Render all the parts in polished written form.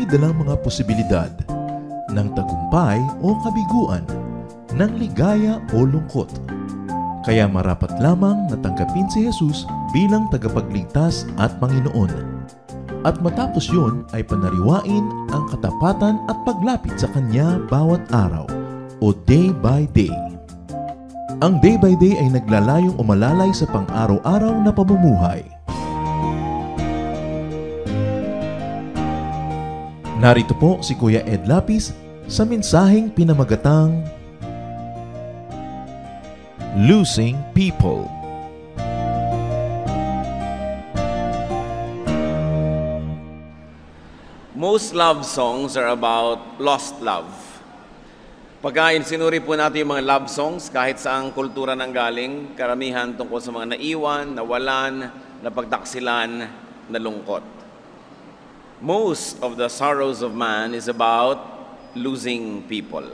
dalang mga posibilidad ng tagumpay o kabiguan, ng ligaya o lungkot. Kaya marapat lamang na tanggapin si Jesus bilang tagapagligtas at Panginoon. At matapos yun ay panariwain ang katapatan at paglapit sa Kanya bawat araw o day by day. Ang day by day ay naglalayong umalalay sa pang-araw-araw na pamumuhay. Narito po si Kuya Ed Lapis sa mensaheng pinamagatang Losing People. Most love songs are about lost love. Pagka sinuri po natin yung mga love songs, kahit saang kultura nang galing, karamihan tungkol sa mga naiwan, nawalan, napagtaksilan, nalungkot. Most of the sorrows of man is about losing people.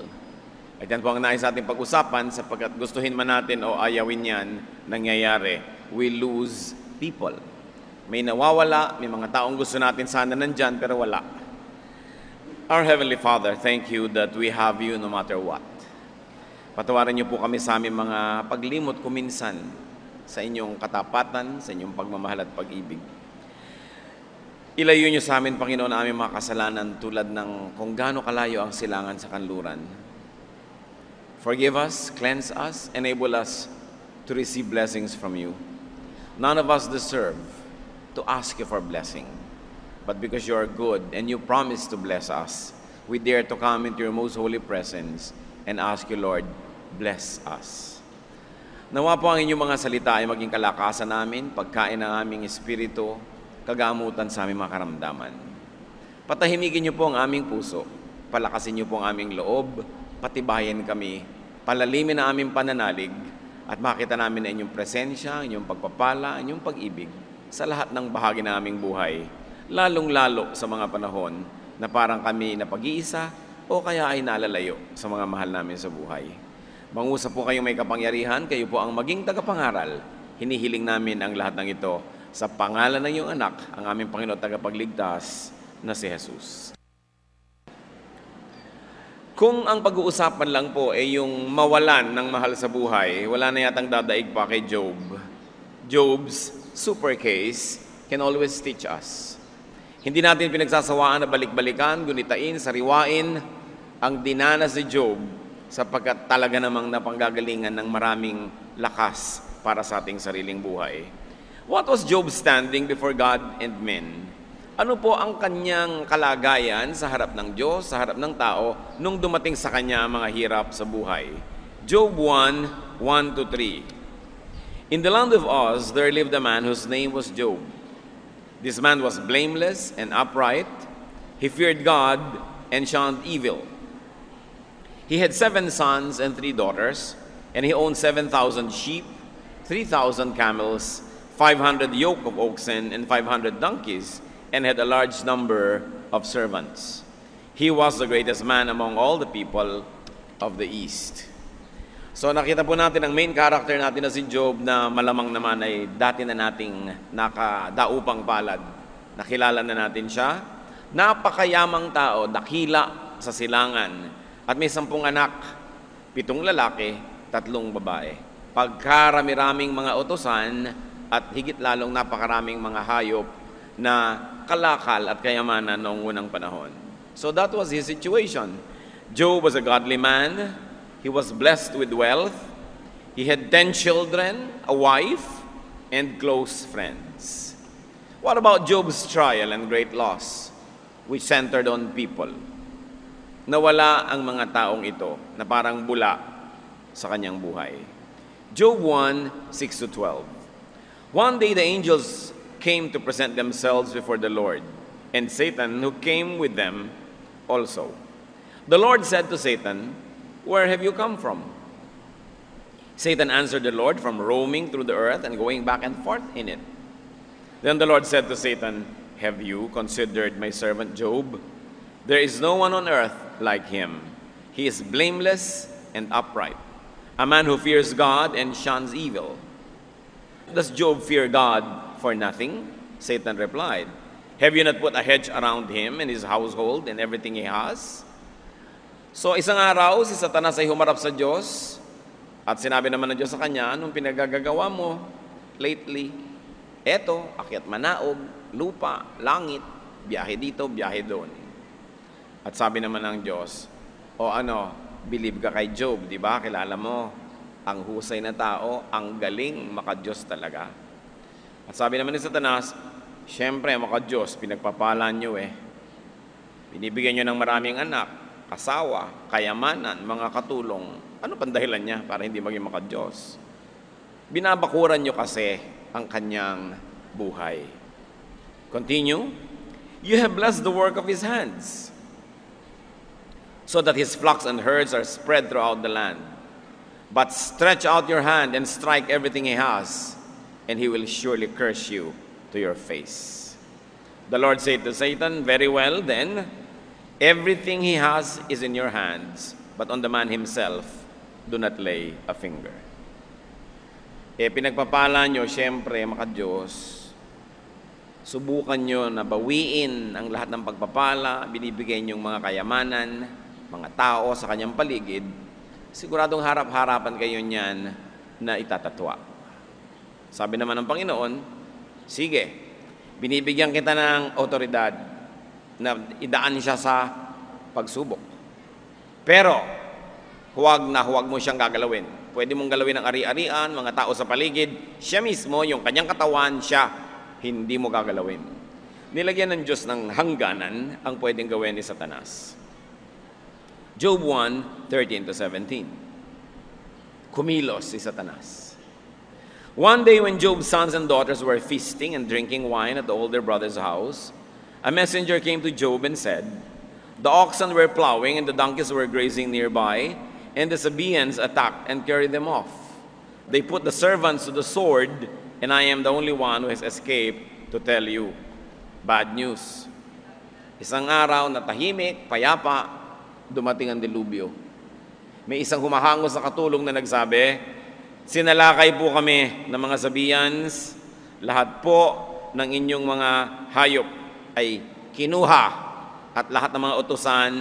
At yan po ang nais ating pag-usapan sapagkat gustuhin man natin o ayawin yan, nangyayari. We lose people. May nawawala, may mga taong gusto natin sana nandyan pero wala. Our Heavenly Father, thank you that we have you no matter what. Patawarin niyo po kami sa aming mga paglimot kuminsan sa inyong katapatan, sa inyong pagmamahal at pag-ibig. Ilayo niyo sa amin, Panginoon, ang aming mga kasalanan tulad ng kung gaano kalayo ang silangan sa kanluran. Forgive us, cleanse us, enable us to receive blessings from you. None of us deserve to ask you for blessing. But because you are good and you promise to bless us, we dare to come into your most holy presence and ask you, Lord, bless us. Nawa po ang inyong mga salita ay maging kalakasan namin, pagkain ng aming espiritu, kagamutan sa aming mga karamdaman. Patahimikin niyo po ang aming puso, palakasin niyo po ang aming loob, patibayan kami, palalimin ang aming pananalig, at makita namin ang inyong presensya, ang inyong pagpapala, ang inyong pag-ibig sa lahat ng bahagi ng aming buhay, lalong-lalo sa mga panahon na parang kami na pag-iisa o kaya ay nalalayo sa mga mahal namin sa buhay. Mangusap po kayong may kapangyarihan, kayo po ang maging tagapangaral. Hinihiling namin ang lahat ng ito sa pangalan ng iyong anak, ang aming Panginoon at tagapagligtas na si Jesus. Kung ang pag-uusapan lang po ay yung mawalan ng mahal sa buhay, wala na yatang dadaig pa kay Job. Job's super case can always teach us. Hindi natin pinagsasawaan na balik-balikan, gunitain, sariwain ang dinanas ni Job sapagkat talaga namang napanggagalingan ng maraming lakas para sa ating sariling buhay. What was Job standing before God and men? Ano po ang kanyang kalagayan sa harap ng Diyos, sa harap ng tao, nung dumating sa kanya ang mga hirap sa buhay? Job 1:1-3. In the land of Uz, there lived a man whose name was Job. This man was blameless and upright. He feared God and shunned evil. He had 7 sons and 3 daughters, and he owned 7,000 sheep, 3,000 camels, 500 yoke of oxen, and 500 donkeys, and had a large number of servants. He was the greatest man among all the people of the East. So nakita po natin ang main character natin na si Job na malamang naman ay dati na nating nakadaupang palad. Nakilala na natin siya. Napakayamang tao, dakila sa silangan. At may 10 anak, 7 lalaki, 3 babae. Pagkarami-raming mga utosan at higit lalong napakaraming mga hayop na kalakal at kayamanan noong unang panahon. So that was his situation. Job was a godly man. He was blessed with wealth. He had 10 children, a wife, and close friends. What about Job's trial and great loss, which centered on people? Nawala ang mga taong ito na parang bula sa kanyang buhay. Job 1:6-12. One day the angels came to present themselves before the Lord, and Satan, who came with them, also. The Lord said to Satan, "Where have you come from?" Satan answered the Lord, "From roaming through the earth and going back and forth in it." Then the Lord said to Satan, "Have you considered my servant Job? There is no one on earth like him. He is blameless and upright, a man who fears God and shuns evil." Does Job fear God for nothing? Satan replied, Have you not put a hedge around him and his household and everything he has? So isang araw, si Satanas ay humarap sa Diyos at sinabi naman ng Diyos sa kanya, anong pinagagagawa mo lately? Eto, akyat manaog, lupa, langit, biyahe dito, biyahe doon. At sabi naman ng Diyos, believe ka kay Job, di ba? Kilala mo, ang husay na tao, ang galing, maka-Diyos talaga. At sabi naman ni Satanas, siyempre, maka-Diyos, pinagpapalan nyo Binibigyan nyo ng maraming anak, asawa, kayamanan, mga katulong. Ano pang dahilan niya para hindi maging maka-Diyos? Binabakuran nyo kasi ang kanyang buhay. Continue. You have blessed the work of his hands, so that his flocks and herds are spread throughout the land. But stretch out your hand and strike everything he has, and he will surely curse you to your face. The Lord said to Satan, very well then, everything he has is in your hands, but on the man himself, do not lay a finger. Pinagpapala nyo, siyempre, maka-Diyos, subukan nyo na bawiin ang lahat ng pagpapala, binibigay nyong mga kayamanan, mga tao sa kanyang paligid, siguradong harap-harapan kayo niyan na itatatwa. Sabi naman ng Panginoon, sige, binibigyan kita ng otoridad na idaan siya sa pagsubok. Pero, huwag mo siyang gagalawin. Pwede mong galawin ang ari-arian, mga tao sa paligid, siya mismo, yung kanyang katawan, siya, hindi mo gagalawin. Nilagyan ng Diyos ng hangganan ang pwedeng gawin ni Satanas. Job 1:13-17. Kumilos si Satanas. One day when Job's sons and daughters were feasting and drinking wine at the older brother's house, a messenger came to Job and said, the oxen were plowing and the donkeys were grazing nearby, and the Sabaeans attacked and carried them off. They put the servants to the sword, and I am the only one who has escaped to tell you. Bad news. Isang araw na tahimik, payapa, dumating ang delubyo. May isang humahango sa katulong na nagsabi, sinalakay po kami ng mga Sabaeans, lahat po ng inyong mga hayop ay kinuha at lahat ng mga utusan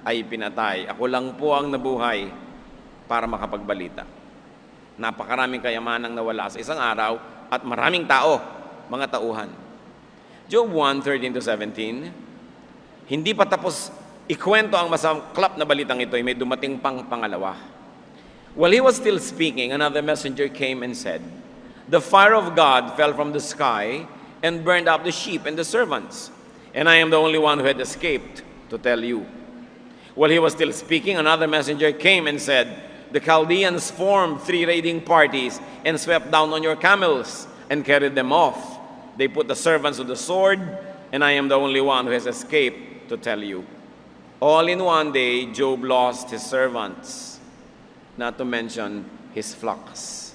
ay pinatay. Ako lang po ang nabuhay para makapagbalita. Napakaraming kayamanang nawala sa isang araw at maraming tao, mga tauhan. Job 1:13-17. Hindi pa tapos ikwento ang masaklap na balitang ito, may dumating pang pangalawa. While he was still speaking, another messenger came and said, the fire of God fell from the sky and burned up the sheep and the servants, and I am the only one who had escaped to tell you. While he was still speaking, another messenger came and said, the Chaldeans formed 3 raiding parties and swept down on your camels and carried them off. They put the servants to the sword, and I am the only one who has escaped to tell you. All in one day, Job lost his servants, not to mention his flocks.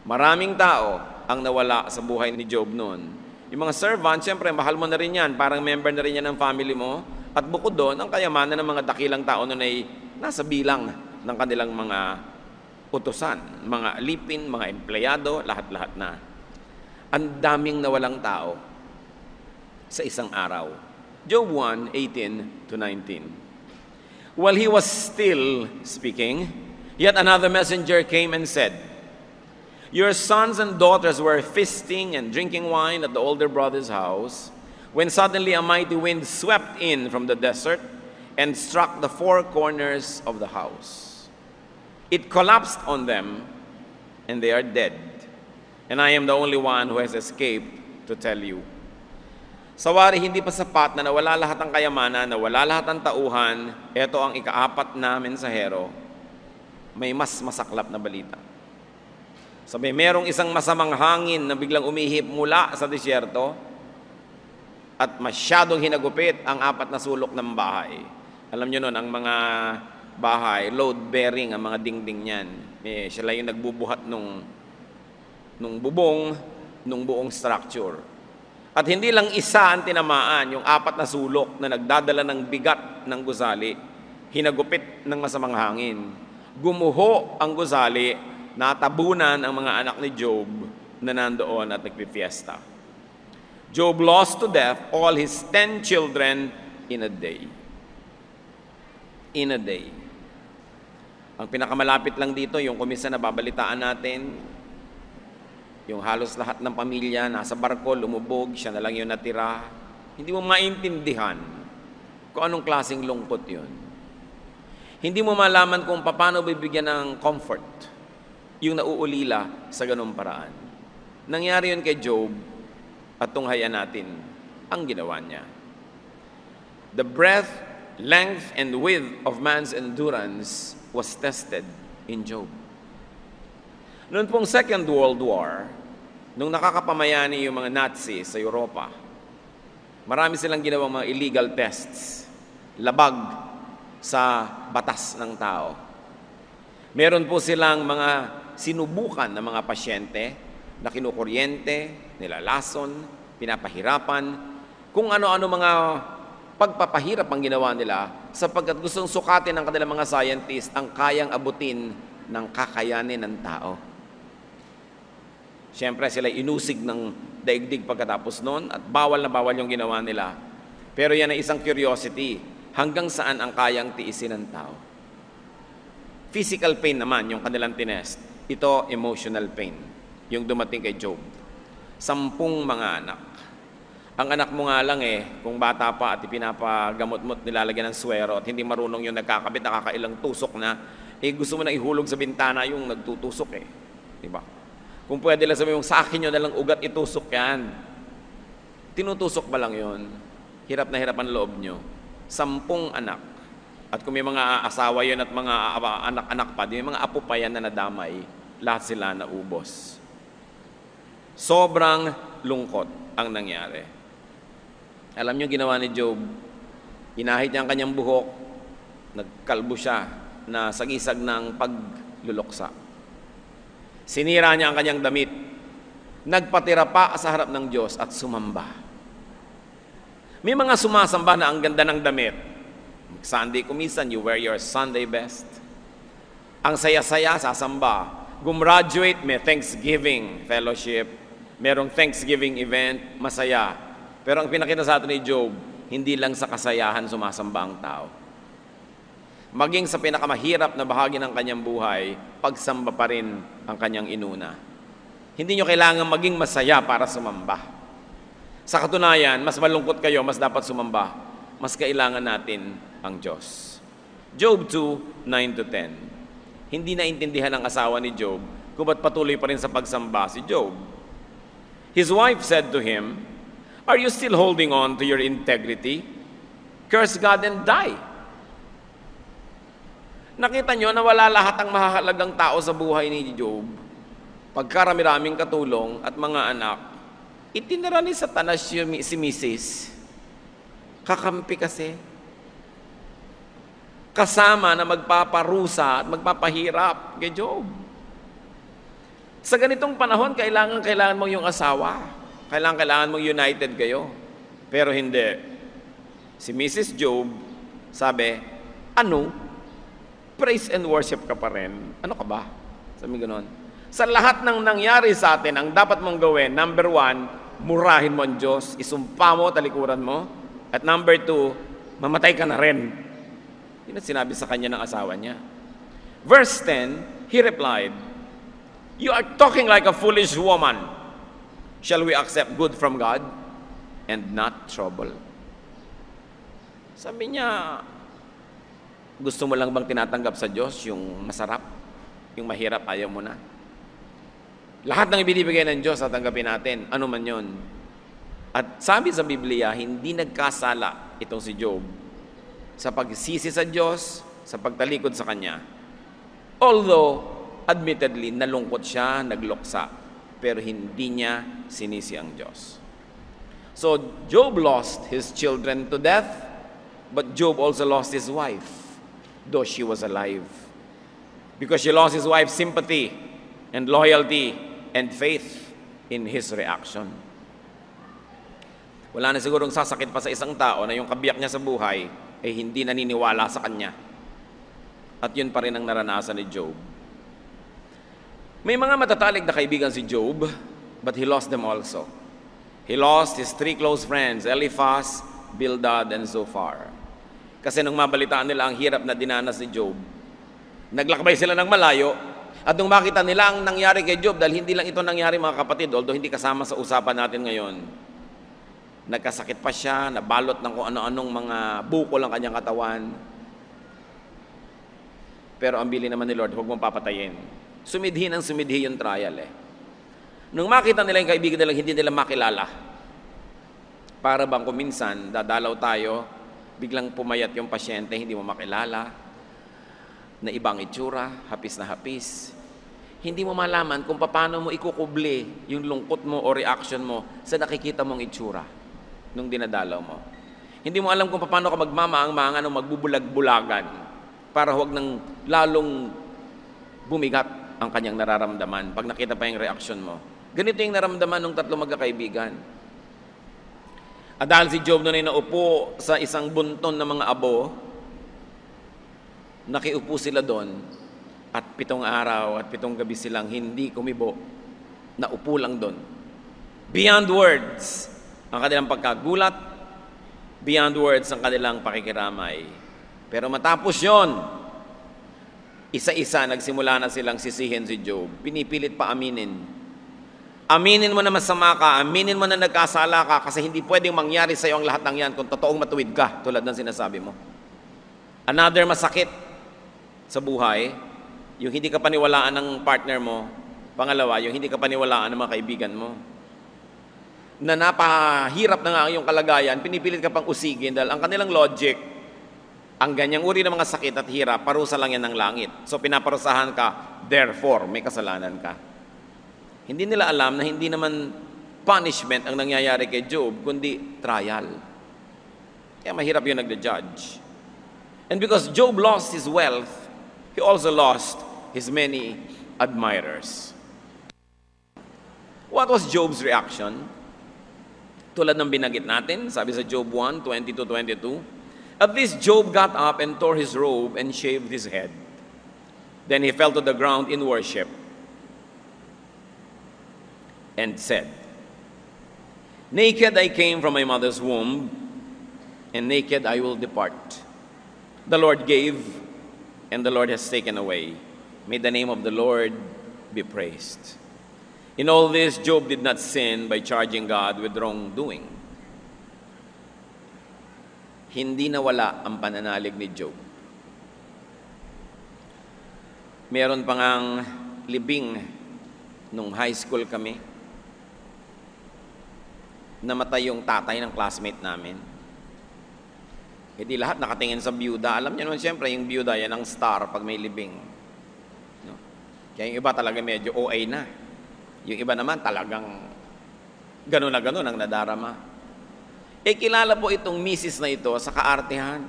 Maraming tao ang nawala sa buhay ni Job noon. Yung mga servant, siyempre, mahal mo na rin yan. Parang member na rin yan ng family mo. At bukod doon, ang kayamanan ng mga dakilang tao noon ay nasa bilang ng kanilang mga utusan, mga alipin, mga empleyado, lahat-lahat na. Ang daming nawalang tao sa isang araw. Job 1:18-19. While he was still speaking, yet another messenger came and said, your sons and daughters were feasting and drinking wine at the older brother's house, when suddenly a mighty wind swept in from the desert and struck the 4 corners of the house. It collapsed on them, and they are dead. And I am the only one who has escaped to tell you. Sawari, hindi pa sapat na nawala lahat ng kayamanan, nawala lahat ng tauhan. Ito ang ika-4 na mensahero. May mas masaklap na balita. Sabi, merong isang masamang hangin na biglang umihip mula sa disyerto at masyadong hinagupit ang 4 na sulok ng bahay. Alam nyo nun, ang mga bahay, load-bearing ang mga dingding niyan. Sila yung nagbubuhat nung bubong, nung buong structure. At hindi lang isa ang tinamaan, yung 4 na sulok na nagdadala ng bigat ng gusali, hinagupit ng masamang hangin. Gumuho ang gusali, natabunan ang mga anak ni Job na nandoon at nagpifiesta. Job lost to death all his 10 children in a day. In a day. Ang pinakamalapit lang dito, yung kumisa na babalitaan natin, yung halos lahat ng pamilya nasa barko, lumubog, siya na lang yung natira. Hindi mo maintindihan kung anong klaseng lungkot yun. Hindi mo malaman kung paano bibigyan ng comfort yung nauulila sa ganung paraan. Nangyari yun kay Job at tunghayan natin ang ginawa niya. The breadth, length, and width of man's endurance was tested in Job. Noon pong Second World War, nung nakakapamayani yung mga Nazi sa Europa, marami silang ginawang mga illegal tests, labag sa batas ng tao. Meron po silang mga sinubukan ng mga pasyente na kinukuryente, nilalason, pinapahirapan, kung ano-ano mga pagpapahirap ang ginawa nila sapagkat gustong sukatin ng kanilang mga scientist ang kayang abutin ng kakayanin ng tao. Siyempre sila inusig ng daigdig pagkatapos noon at bawal na bawal yung ginawa nila. Pero yan ay isang curiosity, hanggang saan ang kayang tiisin ng tao. Physical pain naman yung kanilang tinest. Ito, emotional pain, yung dumating kay Job. 10 mga anak. Ang anak mo nga lang kung bata pa at ipinapagamot-mot, nilalagyan ng swero at hindi marunong yung nagkakabit, nakakailang tusok na, gusto mo na ihulog sa bintana yung nagtutusok Diba? Kung pwede lang sabihin, sa akin yun na lang ugat, itusok yan. Tinutusok ba lang yun? Hirap na hirap ang loob nyo. 10 anak. At kung may mga asawa yun at mga anak-anak pa, may mga apo pa yan na nadamay, lahat sila naubos. Sobrang lungkot ang nangyari. Alam nyo ginawa ni Job, inahit niya ang kanyang buhok, nagkalbo siya na sagisag ng pagluluksa. Sinira niya ang kanyang damit, nagpatira pa sa harap ng Diyos at sumamba. May mga sumasamba na ang ganda ng damit. Sunday kumisan, you wear your Sunday best. Ang saya-saya, sasamba. Gumraduate, may Thanksgiving fellowship. Merong Thanksgiving event, masaya. Pero ang pinakita sa atin ni Job, hindi lang sa kasayahan sumasamba ang tao. Maging sa pinakamahirap na bahagi ng kanyang buhay, pagsamba pa rin ang kanyang inuna. Hindi nyo kailangan maging masaya para sumamba. Sa katunayan, mas malungkot kayo, mas dapat sumamba. Mas kailangan natin ang Diyos. Job 2, 9-10. Hindi naintindihan ng asawa ni Job kung ba't patuloy pa rin sa pagsamba si Job. His wife said to him, "Are you still holding on to your integrity? Curse God and die." Nakita nyo na wala lahat ang mahahalagang tao sa buhay ni Job. Pagkarami-raming katulong at mga anak, itinira ni Satanas si Mrs. Kakampi kasi. Kasama na magpaparusa at magpapahirap kay Job. Sa ganitong panahon, kailangan mo yung asawa. Kailangan mong united kayo. Pero hindi. Si Mrs. Job, sabi, praise and worship ka pa rin. Ano ka ba? Sabi gano'n. Sa lahat ng nangyari sa atin, ang dapat mong gawin, number 1, murahin mo ang Diyos, isumpa mo, talikuran mo. At number 2, mamatay ka na rin. Yun ang sinabi sa kanya ng asawa niya. Verse 10, he replied, "You are talking like a foolish woman. Shall we accept good from God and not trouble?" Sabi niya, gusto mo lang bang tinatanggap sa Diyos yung masarap, yung mahirap, ayaw mo na? Lahat ng ibinibigay ng Diyos tatanggapin natin, ano man yun. At sabi sa Biblia, hindi nagkasala itong si Job sa pagsisi sa Diyos, sa pagtalikod sa Kanya. Although, admittedly, nalungkot siya, nagluksa, pero hindi niya sinisi ang Diyos. So, Job lost his children to death, but Job also lost his wife, though she was alive. Because she lost his wife's sympathy and loyalty and faith in his reaction. Wala na sigurong sasakit pa sa isang tao na yung kabiyak niya sa buhay ay hindi naniniwala sa kanya. At yun pa rin ang naranasan ni Job. May mga matatalig na kaibigan si Job, but he lost them also. He lost his 3 close friends, Eliphaz, Bildad, and Zophar. Kasi nung mabalitaan nila ang hirap na dinanas ni Job, naglakbay sila ng malayo, at nung makita nila ang nangyari kay Job, dahil hindi lang ito nangyari mga kapatid, although hindi kasama sa usapan natin ngayon, nagkasakit pa siya, nabalot ng kung ano-anong mga bukol ang kanyang katawan. Pero ang bili naman ni Lord, huwag mong papatayin. Sumidhi ng sumidhi yung trial eh. Nung makita nila yung kaibigan nila, hindi nila makilala. Para bang kuminsan, dadalaw tayo, biglang pumayat yung pasyente, hindi mo makilala, na ibang itsura, hapis na hapis. Hindi mo malaman kung paano mo ikukubli yung lungkot mo o reaction mo sa nakikita mong itsura nung dinadalaw mo. Hindi mo alam kung paano ka magmamaang-maangan o magbubulag-bulagan para huwag nang lalong bumigat ang kanyang nararamdaman pag nakita pa yung reaction mo. Ganito yung naramdaman ng 3 magkakaibigan. At dahil si Job noon ay naupo sa isang bunton ng mga abo, nakiupo sila doon at 7 araw at 7 gabi silang hindi kumibo, naupo lang doon. Beyond words ang kanilang pagkagulat, beyond words ang kanilang pakikiramay. Pero matapos yon, isa-isa nagsimula na silang sisihin si Job. Pinipilit pa aminin. Aminin mo na masama ka, aminin mo na nagkasala ka, kasi hindi pwedeng mangyari sa iyo ang lahat ng yan kung totoong matuwid ka, tulad ng sinasabi mo. Another masakit sa buhay, yung hindi ka paniwalaan ng partner mo. Pangalawa, yung hindi ka paniwalaan ng mga kaibigan mo. Na napahirap na nga ang iyong kalagayan, pinipilit ka pang usigin dahil ang kanilang logic, ang ganyang uri ng mga sakit at hirap, parusa lang yan ng langit. So pinaparusahan ka, therefore may kasalanan ka. Hindi nila alam na hindi naman punishment ang nangyayari kay Job, kundi trial. Kaya mahirap yung nagda-judge. And because Job lost his wealth, he also lost his many admirers. What was Job's reaction? Tulad ng binanggit natin, sabi sa Job 1, 20-22, at this Job got up and tore his robe and shaved his head. Then he fell to the ground in worship and said, naked I came from my mother's womb, and naked I will depart. The Lord gave, and the Lord has taken away. May the name of the Lord be praised. In all this, Job did not sin by charging God with wrongdoing. Hindi nawala ang pananalig ni Job. Meron pa ngang libing nung high school kami. Namatay yung tatay ng classmate namin. Hindi lahat nakatingin sa byuda. Alam niyo naman siyempre, yung byuda yan ang star pag may libing. No? Kaya yung iba talaga medyo OA na. Yung iba naman talagang gano'n na gano'n ang nadarama. Kilala po itong misis na ito sa kaartehan.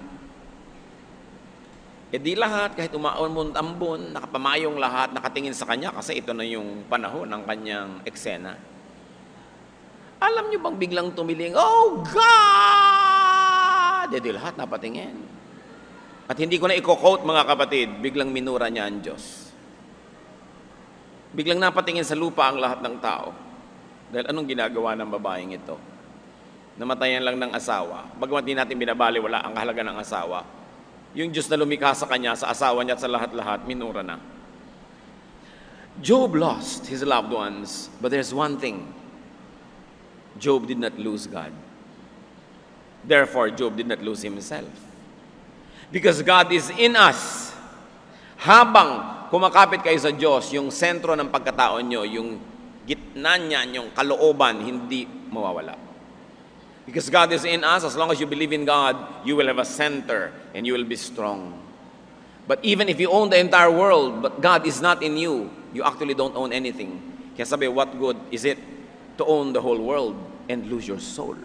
Di lahat, kahit umaambon, nakapamayong lahat, nakatingin sa kanya kasi ito na yung panahon ng kanyang eksena. Alam niyo bang biglang tumiling, oh God! Di lahat napatingin. At hindi ko na i-quote mga kapatid, biglang minura niya ang Diyos. Biglang napatingin sa lupa ang lahat ng tao. Dahil anong ginagawa ng babaeng ito? Namatayan lang ng asawa. Bagamat di natin binabaliwala ang kahalaga ng asawa. Yung Diyos na lumikha sa kanya, sa asawa niya at sa lahat-lahat, minura na. Job lost his loved ones, but there's one thing. Job did not lose God. Therefore, Job did not lose himself. Because God is in us. Habang kumakapit kayo sa Diyos, yung sentro ng pagkatao nyo, yung gitna niya, yung kalooban, hindi mawawala. Because God is in us, as long as you believe in God, you will have a center and you will be strong. But even if you own the entire world, but God is not in you, you actually don't own anything. Kaya sabi, what good is it to own the whole world and lose your soul?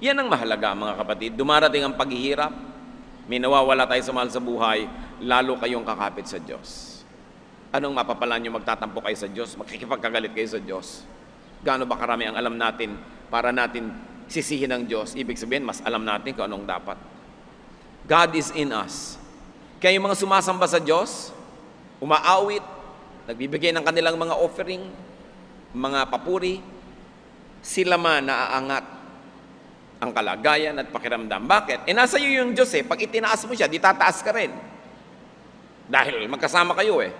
Yan ang mahalaga mga kapatid. Dumarating ang paghihirap, may nawawala tayo sa mahal sa buhay, lalo kayong kakapit sa Diyos. Anong mapapalan nyo? Magtatampo kayo sa Diyos, makikipagkagalit kayo sa Diyos. Gaano ba karami ang alam natin para natin sisihin ng Diyos? Ibig sabihin, mas alam natin kung anong dapat. God is in us. Kaya yung mga sumasamba sa Diyos, umaawit, nagbibigay ng kanilang mga offering, mga papuri, sila man naaangat ang kalagayan at pakiramdam. Bakit? Nasa iyo yung Diyos eh. Pag itinaas mo siya, di tataas ka rin. Dahil magkasama kayo eh.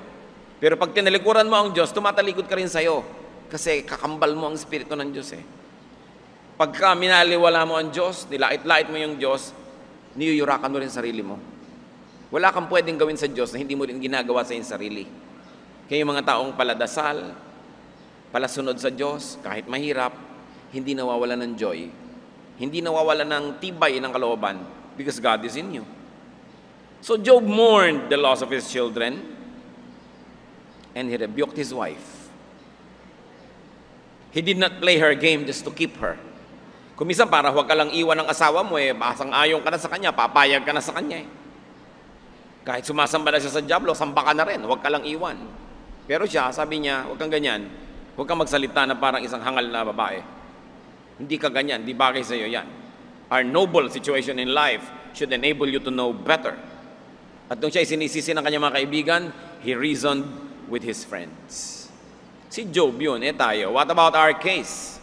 Pero pag tinalikuran mo ang Diyos, tumatalikod ka rin sa'yo. Kasi kakambal mo ang Espiritu ng Diyos eh. Pagka minaliwala mo ang Diyos, nilait-lait mo yung Diyos, niyuyurakan mo rin sarili mo. Wala kang pwedeng gawin sa Diyos na hindi mo rin ginagawa sa iyong sarili. Kaya yung mga taong paladasal, palasunod sa Diyos, kahit mahirap, hindi nawawala ng joy. Hindi nawawala ng tibay ng kalooban because God is in you. So Job mourned the loss of his children and he rebuked his wife. He did not play her game just to keep her. Kung minsan para huwag ka lang iwan ng asawa mo eh, basang ayon ka na sa kanya, papayag ka na sa kanya eh. Kahit sumasamba na siya sa diablo, samba ka na rin, huwag ka lang iwan. Pero siya, sabi niya, huwag kang ganyan, huwag kang magsalita na parang isang hangal na babae. Hindi ka ganyan, di bagay sa iyo yan. Our noble situation in life should enable you to know better. At nung siya sinisisi ng kanyang mga kaibigan, he reasoned with his friends. Si Job yun, tayo. What about our case?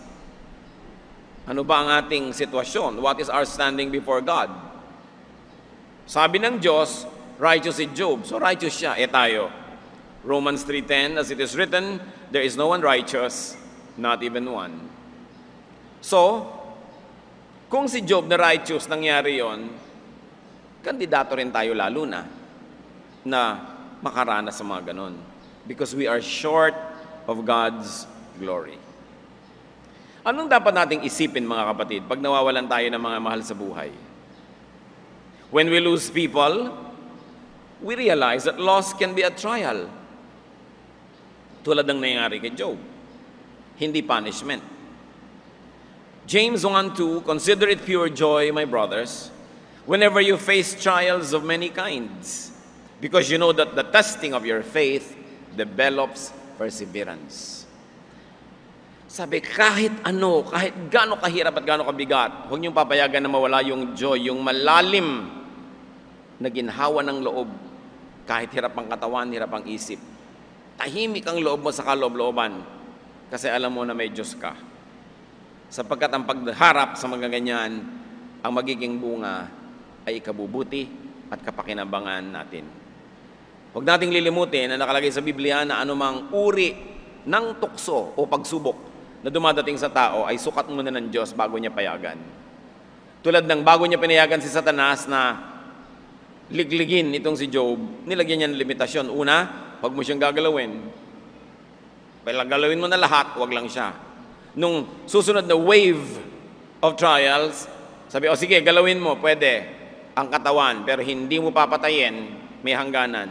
Ano ba ang ating sitwasyon? What is our standing before God? Sabi ng Diyos, righteous si Job. So righteous siya, tayo. Romans 3:10, as it is written, there is no one righteous, not even one. So, kung si Job na righteous nangyari yon, kandidato rin tayo lalo na makaranas sa mga ganon. Because we are short of God's glory. Anong dapat nating isipin mga kapatid pag nawawalan tayo ng mga mahal sa buhay? When we lose people, we realize that loss can be a trial. Tulad ng nangyari kay Job. Hindi punishment. James 1:2, consider it pure joy, my brothers, whenever you face trials of many kinds, because you know that the testing of your faith develops perseverance. Sabi, kahit gaano kahirap at gaano kabigat, huwag niyong papayagan na mawala yung joy, yung malalim na ginhawa ng loob, kahit hirap ang katawan, hirap ang isip. Tahimik ang loob mo sa kaloob-looban, kasi alam mo na may Diyos ka. Sapagkat ang pagharap sa mga ganyan, ang magiging bunga ay ikabubuti at kapakinabangan natin. Huwag nating lilimutin na nakalagay sa Biblia na anumang uri ng tukso o pagsubok na dumadating sa tao ay sukat muna ng Diyos bago niya payagan. Tulad ng bago niya pinayagan si Satanas na ligligin itong si Job, nilagyan niya ng limitasyon. Una, huwag mo siyang gagalawin. Galawin mo na lahat, huwag lang siya. Nung susunod na wave of trials, sabi, sige, galawin mo, pwede, ang katawan, pero hindi mo papatayin, may hangganan.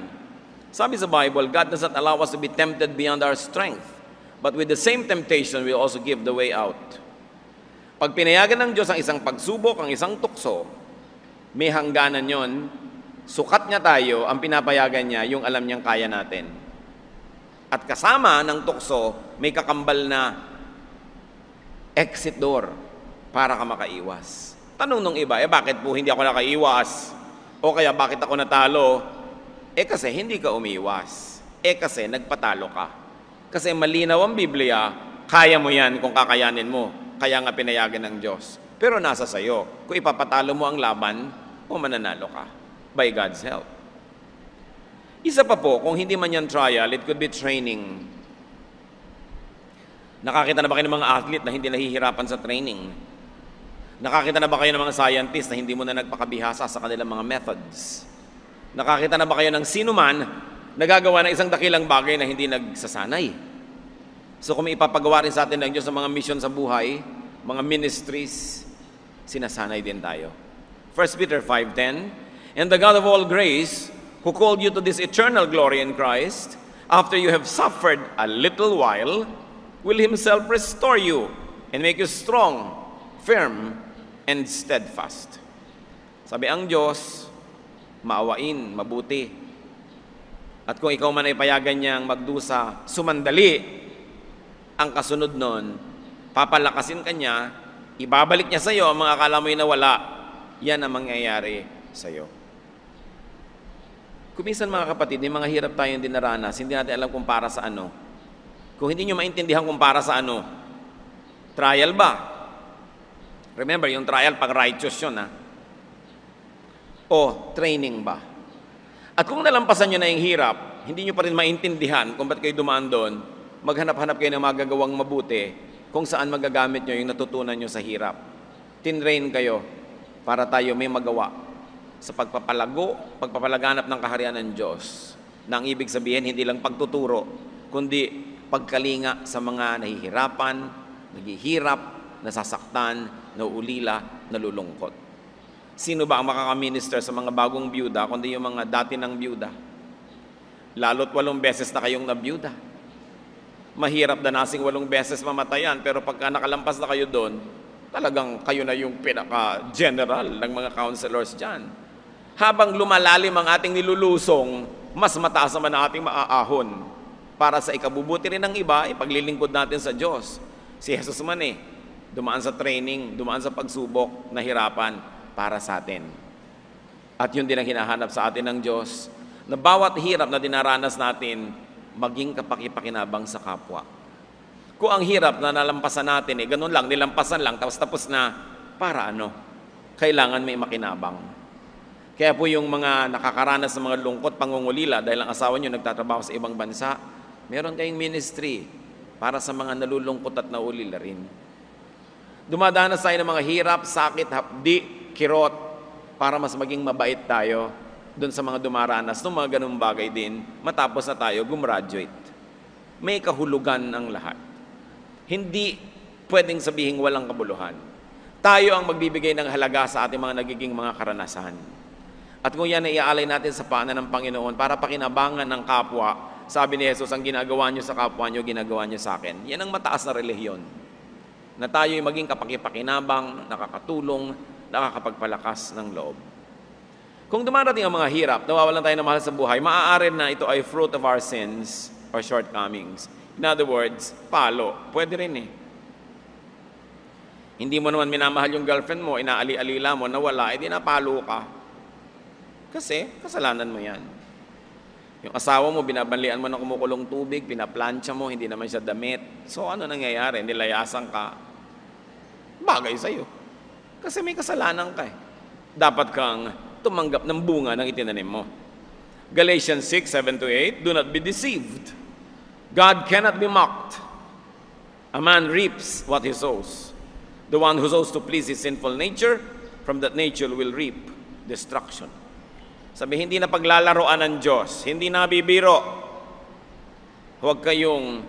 Sabi sa Bible, God does not allow us to be tempted beyond our strength, but with the same temptation, we also give the way out. Pag pinayagan ng Diyos ang isang pagsubok, ang isang tukso, may hangganan yon. Sukat niya tayo, ang pinapayagan niya, yung alam niyang kaya natin. At kasama ng tukso, may kakambal na exit door para ka makaiwas. Tanong nung iba, bakit po hindi ako nakaiwas? O kaya bakit ako natalo? Kasi hindi ka umiwas. Kasi nagpatalo ka. Kasi malinaw ang Biblia, kaya mo yan kung kakayanin mo. Kaya nga pinayagan ng Diyos. Pero nasa sayo, kung ipapatalo mo ang laban, o mananalo ka. By God's help. Isa pa po, kung hindi man yan trial, it could be training. Nakakita na ba kayo ng mga athlete na hindi nahihirapan sa training? Nakakita na ba kayo ng mga scientist na hindi mo na nagpakabihasa sa kanilang mga methods? Nakakita na ba kayo ng sino man na gagawa ng isang dakilang bagay na hindi nagsasanay? So kung may ipapagawa rin sa atin ng Diyos sa mga mission sa buhay, mga ministries, sinasanay din tayo. 1 Peter 5:10, and the God of all grace, who called you to this eternal glory in Christ, after you have suffered a little while, will Himself restore you and make you strong, firm, and steadfast. Sabi ang Diyos, maawain, mabuti. At kung ikaw man ay payagan niyang magdusa, sumandali, ang kasunod nun, papalakasin ka niya, ibabalik niya sa iyo ang mga akala mo'y nawala, yan ang mangyayari sa iyo. Kung minsan mga kapatid, may mga hirap tayong dinaranas, hindi natin alam kung para sa ano. Kung hindi nyo maintindihan kung para sa ano, Trial ba? Remember, yung trial pag righteous yun, ha? O training ba? At kung nalampasan nyo na yung hirap, hindi nyo pa rin maintindihan kung ba't kayo dumaan doon, maghanap-hanap kayo ng magagawang mabuti kung saan magagamit nyo yung natutunan nyo sa hirap. Tinrain kayo para tayo may magawa sa pagpapalaganap ng kaharian ng Diyos. Na ang ibig sabihin, hindi lang pagtuturo, kundi pagkalinga sa mga nahihirapan, naghihirap, nasasaktan, nauulila, nalulungkot. Sino ba ang makakaminister sa mga bagong byuda, kundi yung mga dati ng byuda? Lalo't 8 beses na kayong nabiyuda. Mahirap danasing 8 beses mamatayan, pero pagka nakalampas na kayo doon, talagang kayo na yung pinaka-general ng mga counselors dyan. Habang lumalalim ang ating nilulusong, mas mataas naman ang ating maaahon. Para sa ikabubuti rin ng iba, ipaglilingkod natin sa Diyos. Si Jesus man dumaan sa training, dumaan sa pagsubok, nahirapan para sa atin. At yun din ang hinahanap sa atin ng Diyos, na bawat hirap na dinaranas natin, maging kapakipakinabang sa kapwa. Kung ang hirap na nalampasan natin, ganun lang, nilampasan lang, tapos na, para ano? Kailangan may makinabang. Kaya po yung mga nakakaranas ng mga lungkot, pangungulila, dahil ang asawa nyo nagtatrabaho sa ibang bansa, meron kayong ministry para sa mga nalulungkot at naulila rin. Dumadanas tayo ng mga hirap, sakit, hapdi, kirot, para mas maging mabait tayo doon sa mga dumaranas ng mga ganung bagay din, matapos na tayo gumraduate. May kahulugan ang lahat. Hindi pwedeng sabihin walang kabuluhan. Tayo ang magbibigay ng halaga sa ating mga nagiging mga karanasan. At kung yan ay iaalay natin sa paanan ng Panginoon para pakinabangan ng kapwa, sabi ni Jesus, ang ginagawa nyo sa kapwa nyo, ginagawa nyo sa akin. Yan ang mataas na relihiyon. Na tayo ay maging kapakipakinabang, nakakatulong, nakakapagpalakas ng loob. Kung dumarating ang mga hirap, nawawalan tayo ng mahal sa buhay, maaari na ito ay fruit of our sins or shortcomings. In other words, palo. Pwede rin Hindi mo naman minamahal yung girlfriend mo, inaali-alila mo, nawala, edi napalo ka. Kasi, kasalanan mo yan. Yung asawa mo, binabanlian mo ng kumukulong tubig, pinaplansya mo, hindi naman siya damit. So, ano nangyayari? Nilayasan ka. Bagay sa'yo. Kasi may kasalanan ka Dapat kang tumanggap ng bunga ng itinanim mo. Galatians 6:7-8, do not be deceived. God cannot be mocked. A man reaps what he sows. The one who sows to please his sinful nature, from that nature will reap destruction. Sabi, hindi na paglalaroan ng Diyos, hindi na bibiro. Huwag kayong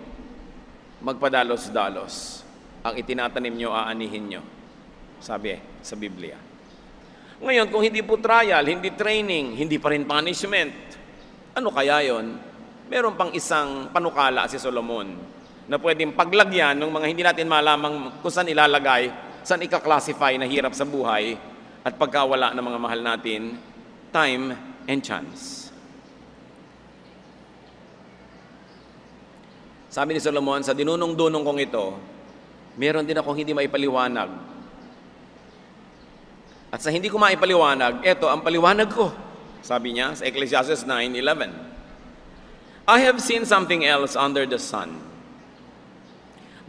magpadalos-dalos. Ang itinatanim nyo, aanihin nyo. Sabi sa Biblia. Ngayon, kung hindi po trial, hindi training, hindi pa rin punishment, ano kaya yon? Meron pang isang panukala si Solomon na pwedeng paglagyan ng mga hindi natin malamang kung saan ilalagay, saan ika-classify na hirap sa buhay at pagkawala ng mga mahal natin, time and chance. Sabi ni Solomon, sa dinunong-dunong kong ito, meron din akong hindi maipaliwanag. At sa hindi ko maipaliwanag, eto ang paliwanag ko. Sabi niya sa Ecclesiastes 9:11. I have seen something else under the sun.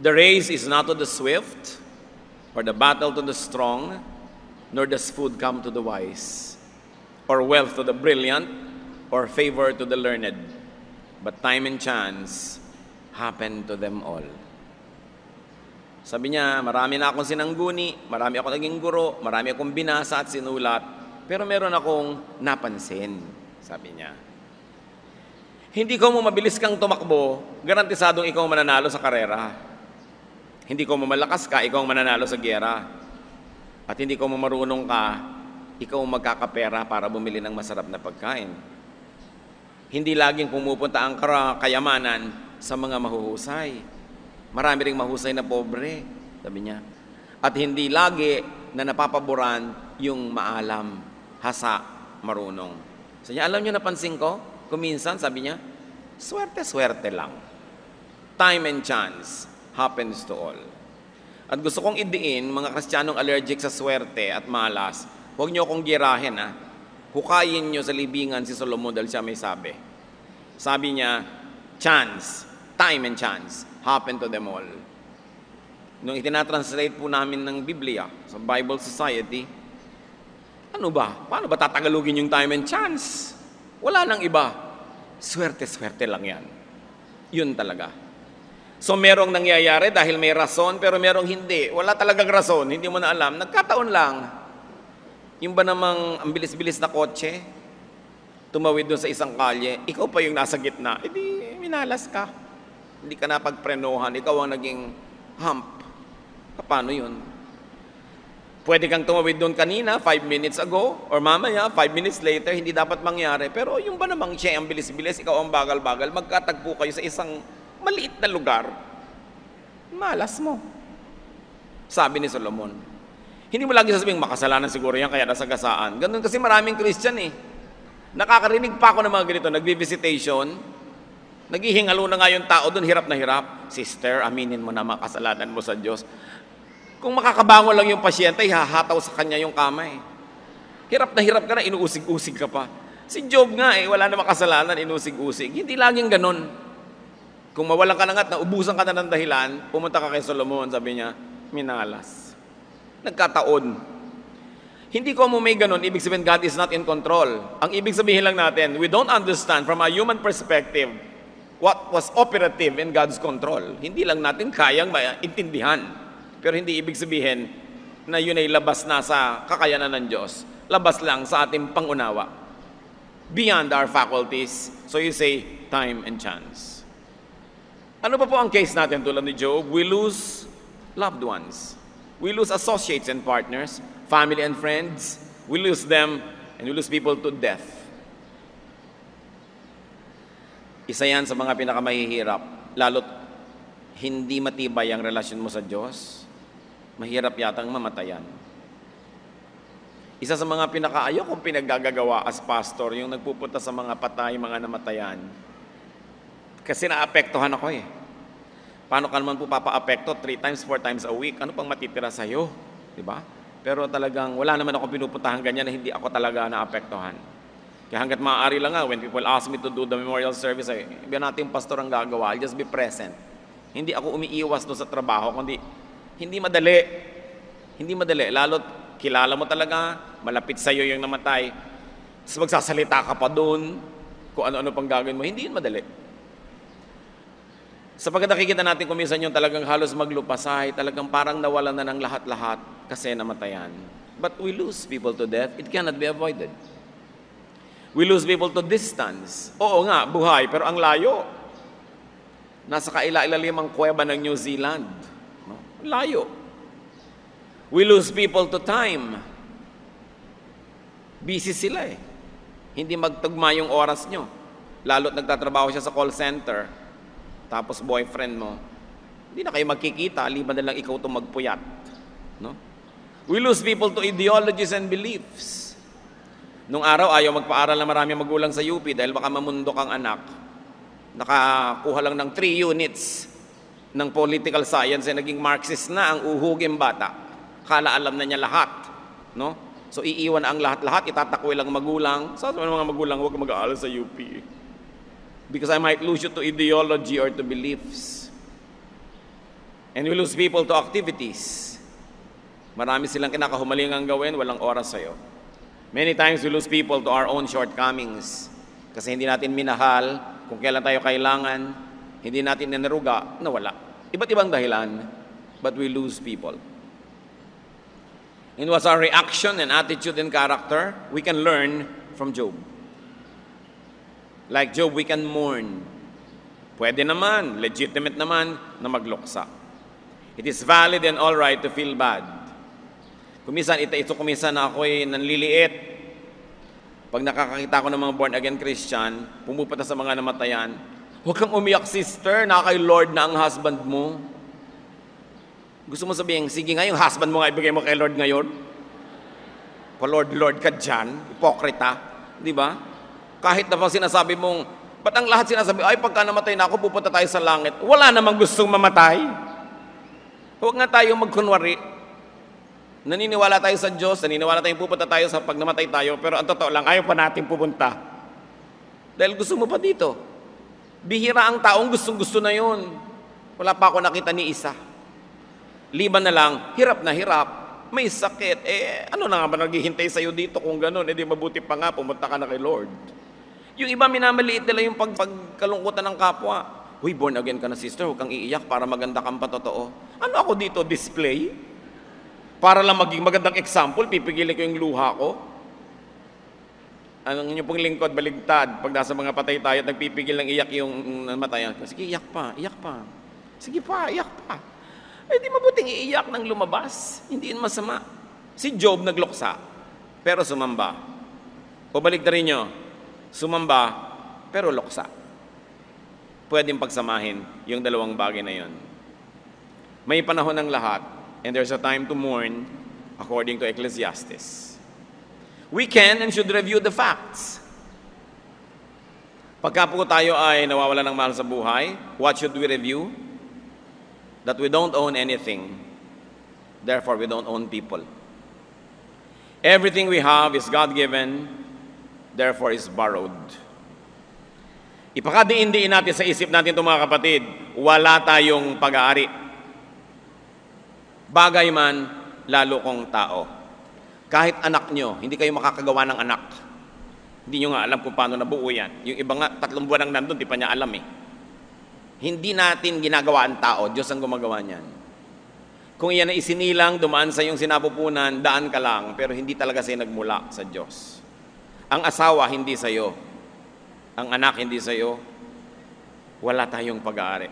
The race is not to the swift, or the battle to the strong, nor does food come to the wise, or wealth to the brilliant, or favor to the learned. But time and chance happen to them all. Sabi niya, marami na akong sinangguni, marami akong naging guro, marami akong binasa at sinulat, pero meron akong napansin, sabi niya. Hindi ko mo mabilis kang tumakbo, garantisadong ikaw mananalo sa karera. Hindi ko mo malakas ka, ikaw mananalo sa giyera. At hindi ko mo marunong ka, ikaw magkakapera para bumili ng masarap na pagkain. Hindi laging pumupunta ang kayamanan sa mga mahuhusay. Marami ring mahusay na pobre, sabi niya. At hindi lagi na napapaboran yung maalam, hasa, marunong. Sabi niya, alam niyo napansin ko? Kuminsan, sabi niya, swerte-swerte lang. Time and chance happens to all. At gusto kong idiin, mga Kristiyanong allergic sa swerte at malas, huwag niyo akong girahin, Hukayin niyo sa libingan si Solomon dahil siya may sabi. Sabi niya, chance, time and chance happen to them all. nung itinatranslate po namin ng Biblia sa Bible Society, ano ba? Paano ba tatagalogin yung time and chance? Wala nang iba. Swerte-swerte lang yan. Yun talaga. So merong nangyayari dahil may rason, pero merong hindi. Wala talagang rason, hindi mo na alam. Nagkataon lang. Yung ba namang ang bilis-bilis na kotse, tumawid doon sa isang kalye, ikaw pa yung nasa gitna, edi minalas ka. Hindi ka napagprenohan, ikaw ang naging hump. Paano yun? Pwede kang tumawid doon kanina, 5 minutes ago, or mamaya, 5 minutes later, hindi dapat mangyari. Pero yung ba namang siya ang bilis-bilis, ikaw ang bagal-bagal, magkatagpo kayo sa isang maliit na lugar, malas mo. Sabi ni Solomon. Hindi mo lagi sasabing, makasalanan siguro yan, kaya nasagasaan. Ganun kasi maraming Christian eh. Nakakarinig pa ako ng mga ganito, nagbi-visitation, naghihingalo na nga yung tao doon, hirap na hirap. Sister, aminin mo na makasalanan mo sa Diyos. Kung makakabangon lang yung pasyente, hahataw sa kanya yung kamay. Hirap na hirap ka na, inuusig-usig ka pa. Si Job nga wala na makasalanan, inusig-usig. Hindi laging ganon. Kung mawalan ka na nga at naubusan ka na ng dahilan, pumunta ka kay Solomon, sabi niya, minalas. Nagkataon. Hindi ko mo may ganon, ibig sabihin God is not in control. Ang ibig sabihin lang natin, we don't understand from a human perspective what was operative in God's control. Hindi lang natin kayang maintindihan. Pero hindi ibig sabihin na yun ay labas na sa kakayanan ng Diyos. Labas lang sa ating pangunawa. Beyond our faculties. So you say, time and chance. Ano pa po ang case natin tulad ni Job? We lose loved ones. We lose associates and partners, family and friends. We lose them and we lose people to death. Isa yan sa mga pinakamahihirap. Lalo't hindi matibay ang relasyon mo sa Diyos. Mahirap yatang mamatayan. Isa sa mga pinakaayaw kong pinaggagawa as pastor, yung nagpupunta sa mga patay, mga namatayan. Kasi naapektuhan ako eh. Paano ka naman po papa-apekto? 3 times, 4 times a week. Ano pang matitira sa'yo? Diba? Pero talagang wala naman ako pinupuntahan ganyan na hindi ako talaga naapektuhan. Kaya hanggat maaari lang nga, when people ask me to do the memorial service, iba natin pastor ang gagawa, I'll just be present. Hindi ako umiiwas doon sa trabaho, kundi hindi madali. Hindi madali. Lalo't kilala mo talaga, malapit sa'yo yung namatay. Tapos magsasalita ka pa doon, kung ano-ano pang gagawin mo. Hindi yun madali. Sapagkat nakikita natin kung minsan yung talagang halos maglupasay, talagang parang nawalan na ng lahat-lahat kasi namatayan. But we lose people to death. It cannot be avoided. We lose people to distance. Oo nga, buhay, pero ang layo. Nasa kaila-ilalim ang kuweba ng New Zealand. No? Layo. We lose people to time. Busy sila eh. Hindi magtugma yung oras nyo. Lalo't nagtatrabaho siya sa call center. Tapos boyfriend mo. Hindi na kayo magkikita, liban na lang ikaw itong magpuyat. No? We lose people to ideologies and beliefs. Nung araw, ayaw magpaaral na marami magulang sa UP dahil baka mamundok ang anak. Nakakuha lang ng 3 units ng political science ay naging Marxist na ang uhuging bata. Kala alam na niya lahat. No? So iiwan ang lahat-lahat, itatakwil ang magulang. Sa mga magulang, huwag mag-aaral sa UP. Because I might lose you to ideology or to beliefs. And we lose people to activities. Marami silang kinakahumalingang gawin, walang oras sa'yo. Many times we lose people to our own shortcomings. Kasi hindi natin minahal, kung kailan tayo kailangan, hindi natin nanaruga, nawala. Iba't ibang dahilan, but we lose people. And what's our reaction and attitude and character? We can learn from Job. Like Job, we can mourn. Pwede naman, legitimate naman, na magluksa. It is valid and all right to feel bad. Kuminsan, kuminsan ako'y nanliliit. Pag nakakakita ko ng mga born-again Christian, pumupunta sa mga namatayan, huwag kang umiyak, sister, na kay Lord na ang husband mo. Gusto mo sabihin, sige nga, yung husband mo nga ibigay mo kay Lord ngayon? Pa-Lord ka dyan, hipokrita, di ba? Kahit na pang sinasabi mong, ba't ang lahat sinasabi, ay pagka namatay na ako, pupunta tayo sa langit. Wala namang gustong mamatay. Huwag nga tayo magkunwari. Naniniwala tayo sa Diyos, naniniwala tayong pupunta tayo sa pag namatay tayo, pero ang totoo lang, ayaw pa natin pupunta. Dahil gusto mo pa dito. Bihira ang taong gustong-gusto na yun. Wala pa ako nakita ni isa. Liban na lang, hirap na hirap, may sakit. Ano na nga ba naghihintay sa'yo dito kung gano'n? Di mabuti pa nga, pumunta ka na kay Lord. Yung iba minamaliit nila yung pagkalungkutan ng kapwa. Uy, born again ka na sister, huwag kang iiyak para maganda kang patotoo. Ano ako dito, display? Para lang maging magandang example, pipigilin ko yung luha ko. Ang inyong pong lingkod, baligtad. Pag nasa mga patay tayo at nagpipigil ng iyak yung namatayan. Sige, iyak pa, iyak pa. Sige pa, iyak pa. Di mabuting iiyak nang lumabas. Hindi yun masama. Si Job nagluksa, pero sumamba. O balik na rin nyo, sumamba, pero luksa. Pwedeng pagsamahin yung dalawang bagay na yun. May panahon ng lahat, and there's a time to mourn according to Ecclesiastes. We can and should review the facts. Pagka po tayo ay nawawala ng mahal sa buhay, what should we review? That we don't own anything. Therefore, we don't own people. Everything we have is God-given, therefore is borrowed. Ipakadiin-diin natin sa isip natin ito mga kapatid, wala tayong pag-aari. Bagay man, lalo kong tao. Kahit anak nyo, hindi kayo makakagawa ng anak. Hindi nyo nga alam kung paano nabuo yan. Yung iba nga, 3 buwan ang nandun, di pa niya alam eh. Hindi natin ginagawa ang tao, Diyos ang gumagawa niyan. Kung iyan ay isinilang, dumaan sa iyong sinapupunan, daan ka lang, pero hindi talaga sa'yo nagmula sa Diyos. Ang asawa, hindi sa'yo. Ang anak, hindi sa'yo. Wala tayong pag-aari.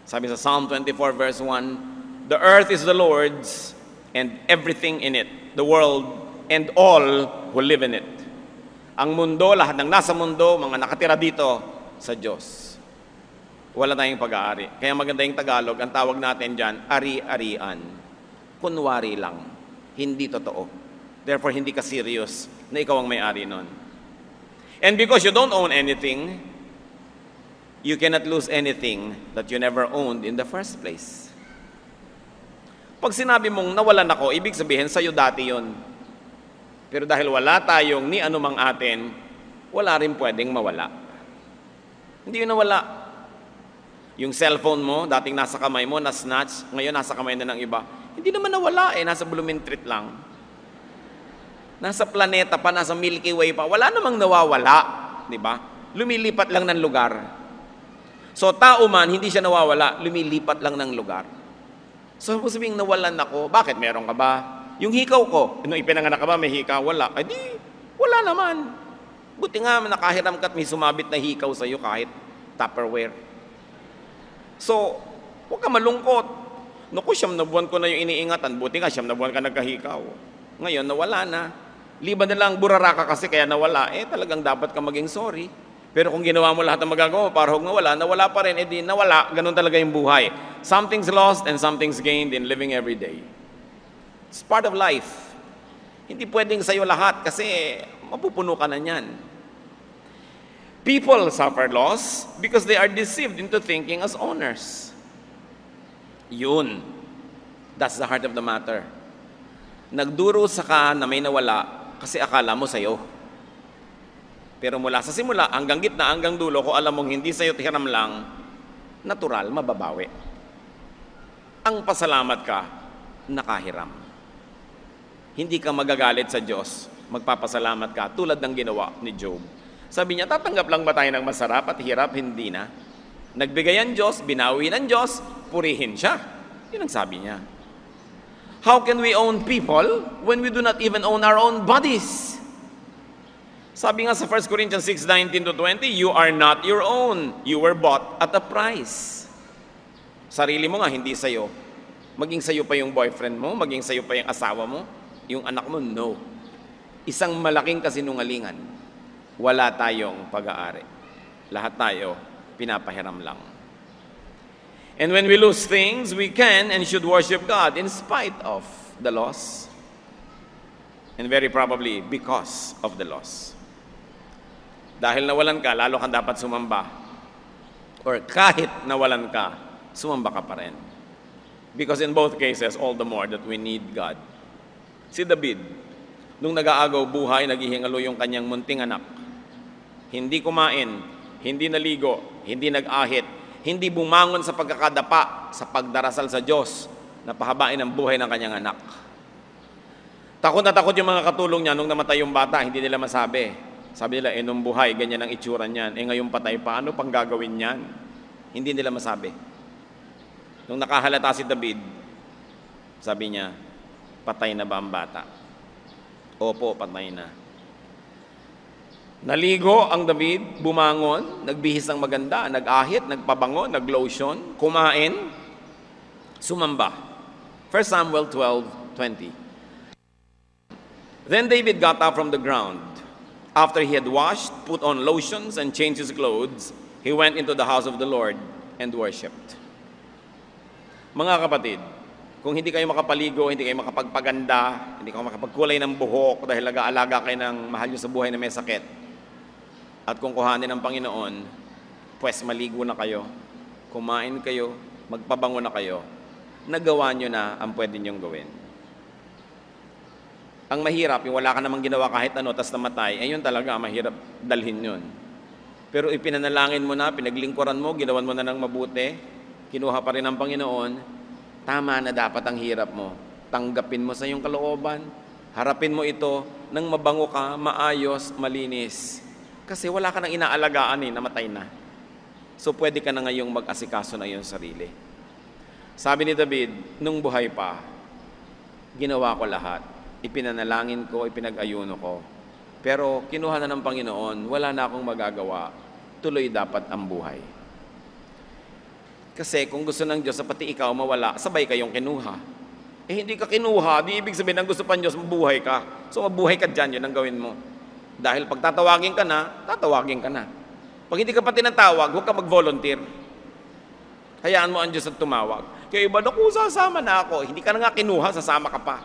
Sabi sa Psalm 24 verse 1, the earth is the Lord's and everything in it, the world and all who live in it. Ang mundo, lahat ng nasa mundo, mga nakatira dito sa Diyos. Wala tayong pag-aari. Kaya maganda yung Tagalog, ang tawag natin dyan, ari-arian. Kunwari lang. Hindi totoo. Therefore, hindi ka serious na ikaw ang may-ari nun. And because you don't own anything, you cannot lose anything that you never owned in the first place. Pag sinabi mong nawalan ako, ibig sabihin sa'yo dati yon. Pero dahil wala tayong ni anumang atin, wala rin pwedeng mawala. Hindi yun nawala. Yung cellphone mo, dating nasa kamay mo, na-snatch, ngayon nasa kamay na ng iba. Hindi naman nawala nasa Blumentritt lang. Nasa planeta pa, nasa Milky Way pa, wala namang nawawala, di ba? Lumilipat lang ng lugar. So tao man, hindi siya nawawala, lumilipat lang ng lugar. So sabihin nawalan ako, bakit meron ka ba? Yung hikaw ko, nung ipinanganak ka ba, may hikaw, wala. Ay di, wala naman. Buti nga, nakahiram ka at may sumabit na hikaw sa'yo kahit Tupperware. So, huwag ka malungkot. Naku, 9 buwan ko na yung iniingatan. Buti nga, 9 buwan ka nagkahikaw. Ngayon, nawala na. Liban na lang, burara ka kasi kaya nawala. Talagang dapat ka maging sorry. Pero kung ginawa mo lahat ng magagawa mo para huwag nawala pa rin. Di nawala. Ganun talaga yung buhay. Something's lost and something's gained in living every day. It's part of life. Hindi pwedeng sa'yo lahat kasi mapupuno ka na niyan. People suffer loss because they are deceived into thinking as owners. Yun. That's the heart of the matter. Nagdurusa ka na may nawala kasi akala mo sa'yo. Pero mula sa simula, hanggang gitna, hanggang dulo, kung alam mong hindi sa'yo tihiram lang, natural, mababawi. Ang pasalamat ka, nakahiram. Hindi ka magagalit sa Diyos, magpapasalamat ka tulad ng ginawa ni Job. Sabi niya, tatanggap lang ba tayo ng masarap at hirap? Hindi na. Nagbigay ang Diyos, binawi ng Diyos, purihin siya. Yun ang sabi niya. How can we own people when we do not even own our own bodies? Sabi nga sa 1 Corinthians 6:19-20, you are not your own. You were bought at a price. Sarili mo nga, hindi sa'yo. Maging sa'yo pa yung boyfriend mo, maging sa'yo pa yung asawa mo, yung anak mo, no. Isang malaking kasinungalingan. Wala tayong pag-aari. Lahat tayo, pinapahiram lang. And when we lose things, we can and should worship God in spite of the loss. And very probably because of the loss. Dahil nawalan ka, lalo kang dapat sumamba. Or kahit nawalan ka, sumamba ka pa rin. Because in both cases, all the more that we need God. Si David, nung nag-aagaw buhay, naghihingalo yung kanyang munting anak. Hindi kumain, hindi naligo, hindi nag-ahit, hindi bumangon sa pagkakadapa, sa pagdarasal sa Diyos, Napahabain ang buhay ng kanyang anak. Takot na takot yung mga katulong niya nung namatay yung bata, hindi nila masabi. Sabi nila, nung buhay, ganyan ang itsura niyan. Ngayon patay pa, ano pang gagawin niyan? Hindi nila masabi. Nung nakahalata si David, sabi niya, patay na ba ang bata? Opo, patay na. Naligo ang David, bumangon, nagbihis ng maganda, nag-ahit, nagpabango, nag-lotion, kumain, sumamba. 1 Samuel 12:20. Then David got up from the ground. After he had washed, put on lotions, and changed his clothes, he went into the house of the Lord and worshipped. Mga kapatid, kung hindi kayo makapaligo, hindi kayo makapagpaganda, hindi kayo makapagkulay ng buhok dahil nag-aalaga kayo ng mahal nyo sa buhay na may sakit, at kung kuhanin ng Panginoon, pues maligo na kayo, kumain kayo, magpabango na kayo, nagawa nyo na ang pwede nyong gawin. Ang mahirap, yung wala ka namang ginawa kahit ano, tas namatay, yun talaga, mahirap dalhin yun. Pero ipinanalangin mo na, pinaglingkuran mo, ginawan mo na ng mabuti, kinuha pa rin ng Panginoon, tama na dapat ang hirap mo. Tanggapin mo sa iyong kalooban, harapin mo ito, nang mabango ka, maayos, malinis. Kasi wala ka nang inaalagaan namatay na. So pwede ka na ngayong mag-asikaso na iyong sarili. Sabi ni David, nung buhay pa, ginawa ko lahat. Ipinanalangin ko, ipinag-ayuno ko. Pero kinuha na ng Panginoon, wala na akong magagawa. Tuloy dapat ang buhay. Kasi kung gusto ng Diyos, pati ikaw mawala, sabay kayong kinuha. Hindi ka kinuha, di ibig sabihin ng gusto pa ng Diyos, mabuhay ka. So mabuhay ka dyan, yun ang gawin mo. Dahil pag tatawagin ka na, tatawagin ka na. Pag hindi ka pa tinatawag, huwag ka mag-volunteer. Hayaan mo ang Diyos at tumawag. Kaya iba, naku, sasama na ako. Hindi ka na nga kinuha, sasama ka pa.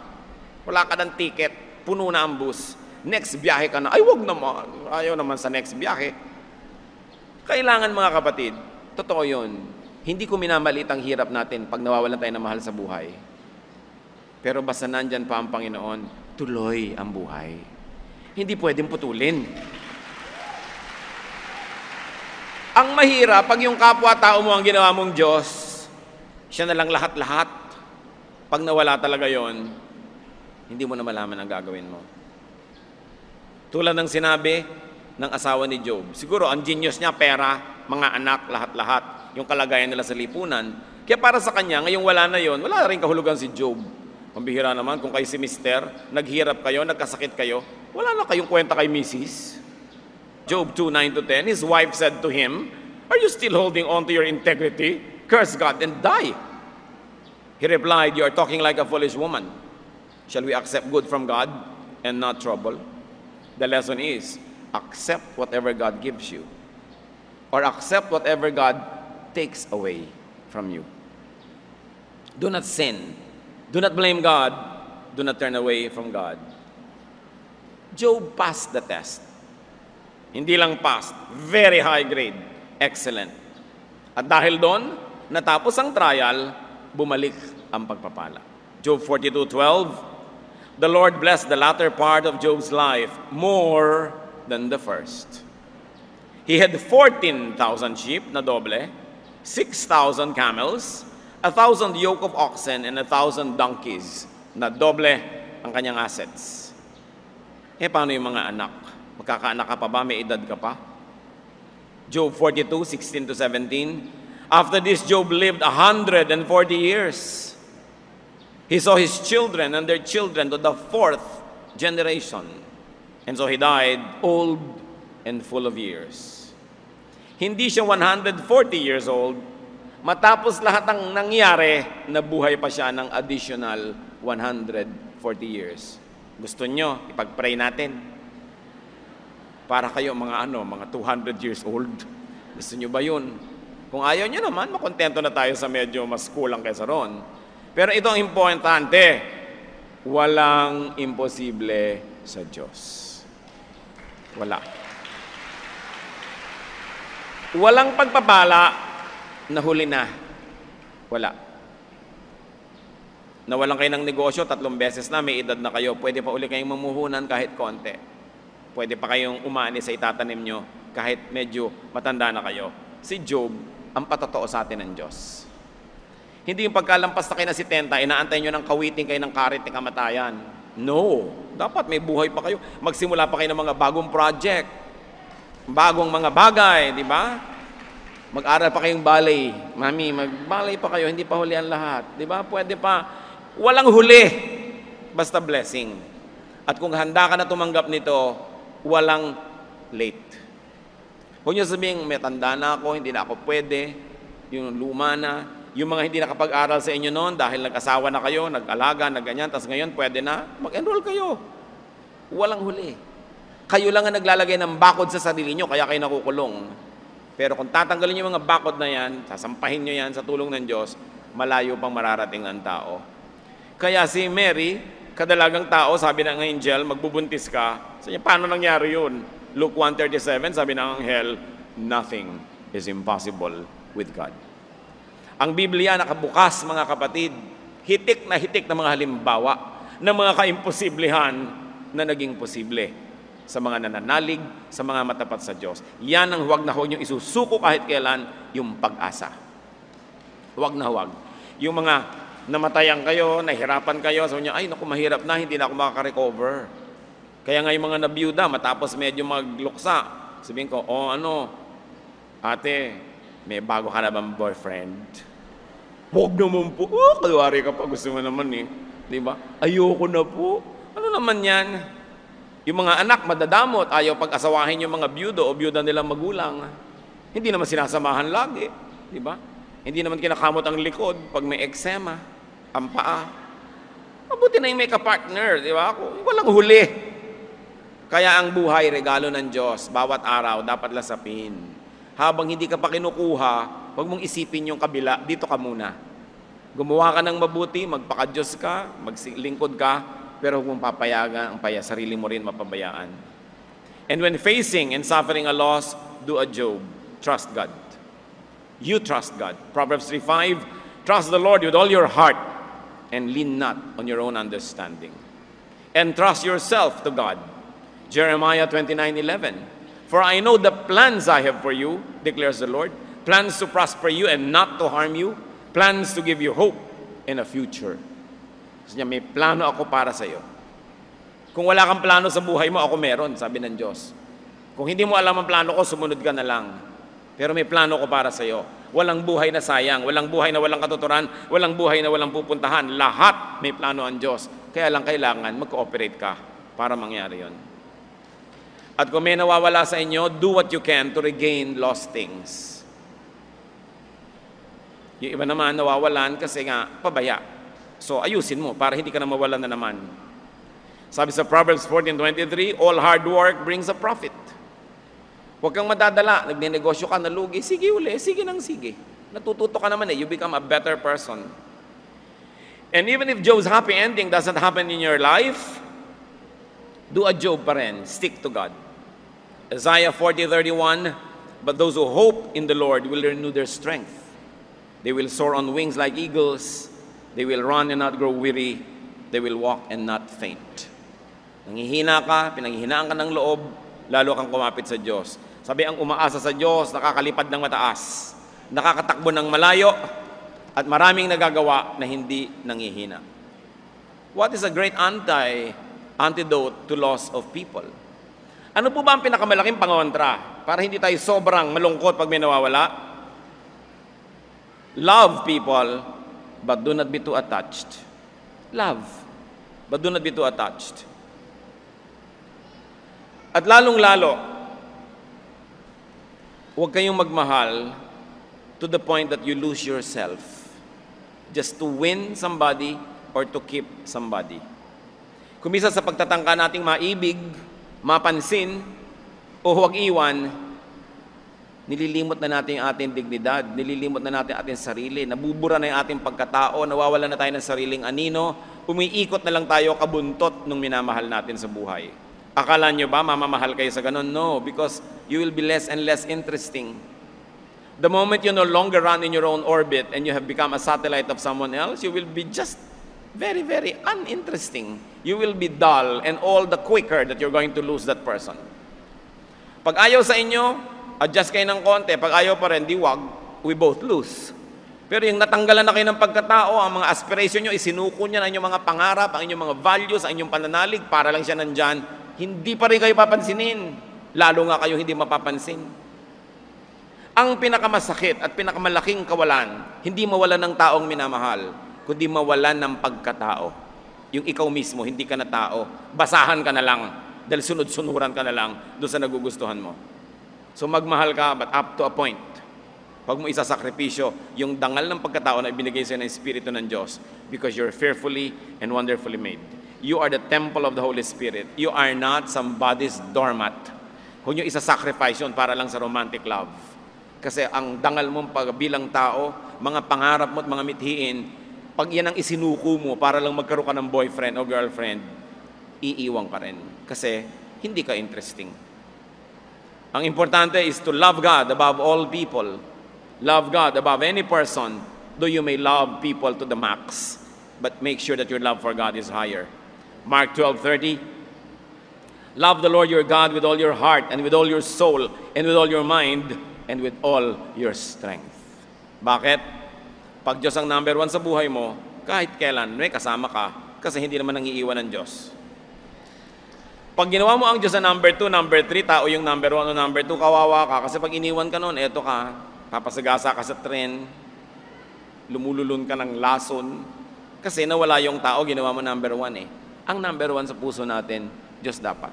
Wala ka ng ticket, puno na ang bus. Next biyahe ka na, ay wag naman, ayaw naman sa next biyahe. Kailangan mga kapatid, totoo yun, hindi ko minamalit ang hirap natin pag nawawalan tayo ng mahal sa buhay. Pero basta nandyan pa ang Panginoon, tuloy ang buhay. Hindi pwedeng putulin. Ang mahirap, pag yung kapwa-tao mo ang ginawa mong Diyos, siya na lang lahat-lahat. Pag nawala talaga yon, hindi mo na malaman ang gagawin mo. Tulad ng sinabi ng asawa ni Job. Siguro, ang genius niya, pera, mga anak, lahat-lahat. Yung kalagayan nila sa lipunan. Kaya para sa kanya, ngayong wala na yon, wala rin kahulugan si Job. Pambihira naman, kung kayo si Mister, naghirap kayo, nagkasakit kayo, wala na kayong kwenta kay Mrs. Job 2:9-10, his wife said to him, "Are you still holding on to your integrity? Curse God and die." He replied, "You are talking like a foolish woman. Shall we accept good from God and not trouble?" The lesson is, accept whatever God gives you, or accept whatever God takes away from you. Do not sin. Do not blame God. Do not turn away from God. Job passed the test. Hindi lang passed, very high grade, excellent. At dahil doon, natapos ang trial, bumalik ang pagpapala. Job 42:12, the Lord blessed the latter part of Job's life more than the first. He had 14,000 sheep na doble, 6,000 camels, 1,000 yoke of oxen, and 1,000 donkeys na doble ang kanyang assets. Paano yung mga anak? Magkakaanak ka pa ba? May edad ka pa? Job 42:16-17, after this Job lived 140 years. He saw his children and their children to the 4th generation. And so he died old and full of years. Hindi siya 140 years old. Matapos lahat ng nangyari, nabuhay pa siya ng additional 140 years. Gusto nyo, ipag-pray natin. Para kayo mga mga 200 years old. Gusto nyo ba yun? Kung ayaw nyo naman, makontento na tayo sa medyo mas kulang kaysa ron. Pero ito ang importante, walang imposible sa Diyos. Wala. Walang pagpapala na huli na. Wala. Nawalan kayo ng negosyo, 3 beses na, may edad na kayo, pwede pa uli kayong mamuhunan kahit konti. Pwede pa kayong umani sa itatanim nyo kahit medyo matanda na kayo. Si Job, ang patotoo sa atin ng Diyos. Hindi yung pagkalampas na kayo na 70, inaantay nyo ng kawiting kayo ng karit ng kamatayan. No. Dapat may buhay pa kayo. Magsimula pa kayo ng mga bagong project. Bagong mga bagay, di ba? Mag-aral pa kayong ballet. Mami, mag-ballet pa kayo, hindi pa huli ang lahat. Di ba? Pwede pa. Walang huli. Basta blessing. At kung handa ka na tumanggap nito, walang late. Huwag nyo sabihin, may tanda na ako, hindi na ako pwede. Yung luma na. Yung mga hindi nakapag-aral sa inyo noon dahil nag-asawa na kayo, nag-alaga, nag-ganyan, tapos ngayon pwede na, mag-enroll kayo. Walang huli. Kayo lang ang naglalagay ng bakod sa sarili nyo, kaya kayo nakukulong. Pero kung tatanggalin nyo mga bakod na yan, sasampahin nyo yan sa tulong ng Diyos, malayo pang mararating ang tao. Kaya si Mary, kadalagang tao, sabi ng angel, magbubuntis ka. Sabi niya, paano nangyari yun? Luke 1:37, sabi ng anghel, nothing is impossible with God. Ang Biblia nakabukas, mga kapatid, hitik na mga halimbawa ng mga kaimposiblihan na naging posible sa mga nananalig, sa mga matapat sa Diyos. Yan ang huwag na huwag niyong isusuko kahit kailan, yung pag-asa. Huwag na huwag. Yung mga namatayan kayo, nahirapan kayo, sabi niya, ay naku, mahirap na, hindi na ako makaka-recover. Kaya nga yung mga nabiyuda, matapos medyo magluksa, sabihin ko, ate, may bago ka na bang boyfriend? Huwag naman po. Kalwari ka pa. Gusto mo naman eh. Di ba? Ayoko na po. Ano naman yan? Yung mga anak, madadamot. Ayaw pag-asawahin yung mga byudo o byuda nilang magulang. Hindi naman sinasamahan lagi. Di ba? Hindi naman kinakamot ang likod pag may eczema, ang paa. Mabuti na yung may ka-partner. Di ba? Walang huli. Kaya ang buhay, regalo ng Diyos. Bawat araw, dapat lasapin. Habang hindi ka pa kinukuha, huwag mong isipin yung kabila, dito ka muna. Gumawa ka ng mabuti, magpaka-Diyos ka, maglingkod ka, pero huwag mong papayagan ang sarili mo rin mapabayaan. And when facing and suffering a loss, do a Job. Trust God. You trust God. Proverbs 3:5, trust the Lord with all your heart and lean not on your own understanding. And trust yourself to God. Jeremiah 29:11, for I know the plans I have for you, declares the Lord, plans to prosper you and not to harm you, plans to give you hope in a future. Kasi niya, may plano ako para sa iyo. Kung wala kang plano sa buhay mo, ako meron, sabi ng Diyos. Kung hindi mo alam ang plano ko, sumunod ka na lang. Pero may plano ko para sa iyo. Walang buhay na sayang, walang buhay na walang katuturan, walang buhay na walang pupuntahan. Lahat may plano ang Diyos. Kaya lang kailangan mag-cooperate ka para mangyari yon. At kung may nawawala sa inyo, do what you can to regain lost things. Yung iba naman nawawalan kasi nga pabaya. So ayusin mo para hindi ka na mawalan na naman. Sabi sa Proverbs 14:23, all hard work brings a profit. Huwag kang madadala, nagnenegosyo ka, nalugi, sige uli, sige nang sige. Natututo ka naman you become a better person. And even if Job's happy ending doesn't happen in your life, do a Job pa rin, stick to God. Isaiah 40:31, but those who hope in the Lord will renew their strength. They will soar on wings like eagles. They will run and not grow weary. They will walk and not faint. Nanghihina ka, pinanghihinaan ka ng loob, lalo kang kumapit sa Diyos. Sabi, ang umaasa sa Diyos, nakakalipad ng mataas, nakakatakbo ng malayo, at maraming nagagawa na hindi nanghihina. What is a great antidote to loss of people? Ano po ba ang pinakamalaking pangontra para hindi tayo sobrang malungkot pag may nawawala? Love people, but do not be too attached. Love, but do not be too attached. At lalong-lalo, huwag kayong magmahal to the point that you lose yourself just to win somebody or to keep somebody. Kumisa sa pagtatangka nating maibig, mapansin, o huwag iwan, nililimot na natin ang ating dignidad, nililimot na natin ang ating sarili, nabubura na yung ating pagkatao, nawawala na tayo ng sariling anino, umiikot na lang tayo kabuntot nung minamahal natin sa buhay. Akala nyo ba mamamahal kayo sa ganun? No, because you will be less and less interesting. The moment you no longer run in your own orbit and you have become a satellite of someone else, you will be just very, very uninteresting. You will be dull and all the quicker that you're going to lose that person. Pag ayaw sa inyo, adjust kayo ng konti. Pag ayaw pa rin, di wag, we both lose. Pero yung natanggalan na kayo ng pagkatao, ang mga aspiration nyo, isinuko niya ang inyong mga pangarap, ang inyong mga values, ang inyong pananalig, para lang siya nandyan, hindi pa rin kayo papansinin. Lalo nga kayo hindi mapapansin. Ang pinakamasakit at pinakamalaking kawalan, hindi mawalan ng taong minamahal, kundi mawalan ng pagkatao. Yung ikaw mismo, hindi ka na tao. Basahan ka na lang, dahil sunod-sunuran ka na lang doon sa nagugustuhan mo. So magmahal ka, but up to a point. Huwag mo isasakripisyo yung dangal ng pagkatao na ibinigay sa'yo ng Espiritu ng Diyos, because you're fearfully and wonderfully made. You are the temple of the Holy Spirit. You are not somebody's doormat. Huwag nyo isasacrifice yun para lang sa romantic love. Kasi ang dangal mong bilang tao, mga pangarap mo at mga mithiin, pag yan ang isinuko mo para lang magkaroon ka ng boyfriend o girlfriend, iiwang ka rin. Kasi hindi ka interesting. Ang importante is to love God above all people. Love God above any person, though you may love people to the max. But make sure that your love for God is higher. Mark 12:30, love the Lord your God with all your heart and with all your soul and with all your mind and with all your strength. Bakit? Pag Diyos ang number one sa buhay mo, kahit kailan may kasama ka, kasi hindi naman nangiiwan ng Diyos. Pag ginawa mo ang Diyos na number 2, number 3, tao yung number 1 o number 2, kawawa ka. Kasi pag iniwan ka noon, eto ka, papasagasa ka sa tren, lumululun ka ng lason, kasi nawala yung tao, ginawa mo number 1 eh. Ang number 1 sa puso natin, Diyos dapat.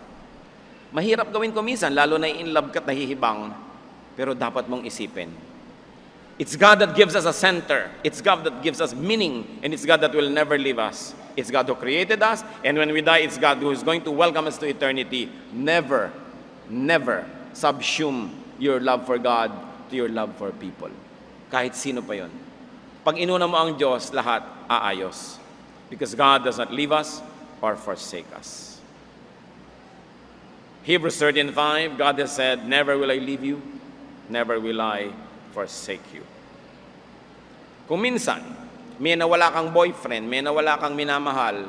Mahirap gawin ko minsan, lalo na in love ka't nahihibang, pero dapat mong isipin. It's God that gives us a center. It's God that gives us meaning, and it's God that will never leave us. It's God who created us, and when we die, it's God who is going to welcome us to eternity. Never, never subsume your love for God to your love for people. Kahit sino pa yon. Pag inuna mo ang Diyos, lahat aayos. Because God does not leave us or forsake us. Hebrews 13:5, God has said, never will I leave you, never will I forsake you. Kung minsan, may nawala kang boyfriend, may nawala kang minamahal,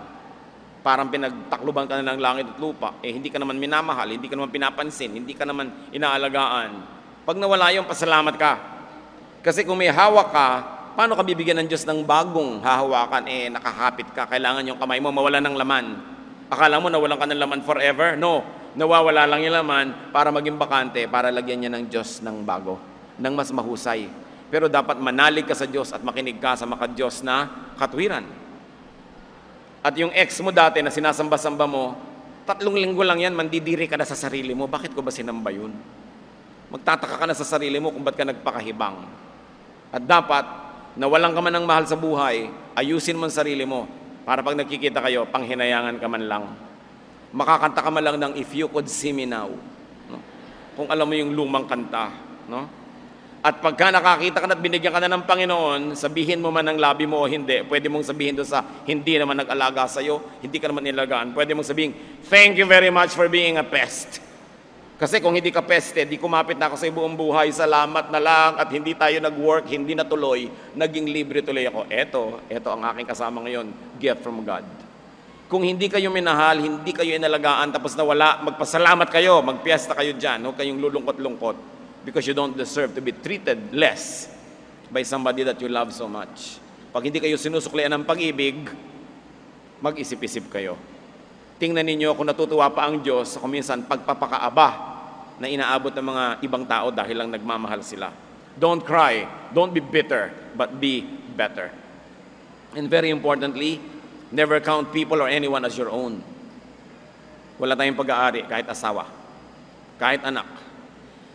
parang pinagtakluban ka na ng langit at lupa, hindi ka naman minamahal, hindi ka naman pinapansin, hindi ka naman inaalagaan. Pag nawala yung, pasalamat ka. Kasi kung may hawak ka, paano ka bibigyan ng Diyos ng bagong hahawakan? Nakahapit ka, kailangan yung kamay mo mawala ng laman. Akala mo nawalan ka ng laman forever? No, nawawala lang yung laman para maging bakante, para lagyan niya ng Diyos ng bago, ng mas mahusay. Pero dapat manalig ka sa Diyos at makinig ka sa maka-Diyos na katwiran. At yung ex mo dati na sinasamba-samba mo, 3 linggo lang yan, mandidiri ka na sa sarili mo. Bakit ko ba sinamba yun? Magtataka ka na sa sarili mo kung ba't ka nagpakahibang. At dapat, nawalan ka man ng mahal sa buhay, ayusin mo ang sarili mo para pag nagkikita kayo, panghinayangan ka man lang. Makakanta ka man lang ng If You Could See Me Now. No? Kung alam mo yung lumang kanta. No? At pagka nakakita ka na at binigyan ka na ng Panginoon, sabihin mo man ng labi mo o hindi, pwede mong sabihin doon sa hindi naman nag-alaga sa'yo, hindi ka naman nilagaan, pwede mong sabihin, thank you very much for being a pest. Kasi kung hindi ka peste, di kumapit na ako sa buong buhay, salamat na lang, at hindi tayo nag-work, hindi natuloy, naging libre tuloy ako. Eto ang aking kasama ngayon, gift from God. Kung hindi kayo minahal, hindi kayo inalagaan, tapos nawala, magpasalamat kayo, magpiesta kayo dyan, huwag kayong lulungkot-lungkot. Because you don't deserve to be treated less by somebody that you love so much. Pag hindi kayo sinusuklian ng pag-ibig, mag-isip-isip kayo. Tingnan ninyo kung natutuwa pa ang Diyos kung minsan pagpapakaaba na inaabot ng mga ibang tao dahil lang nagmamahal sila. Don't cry, don't be bitter, but be better. And very importantly, never count people or anyone as your own. Wala tayong pag-aari, kahit asawa, kahit anak.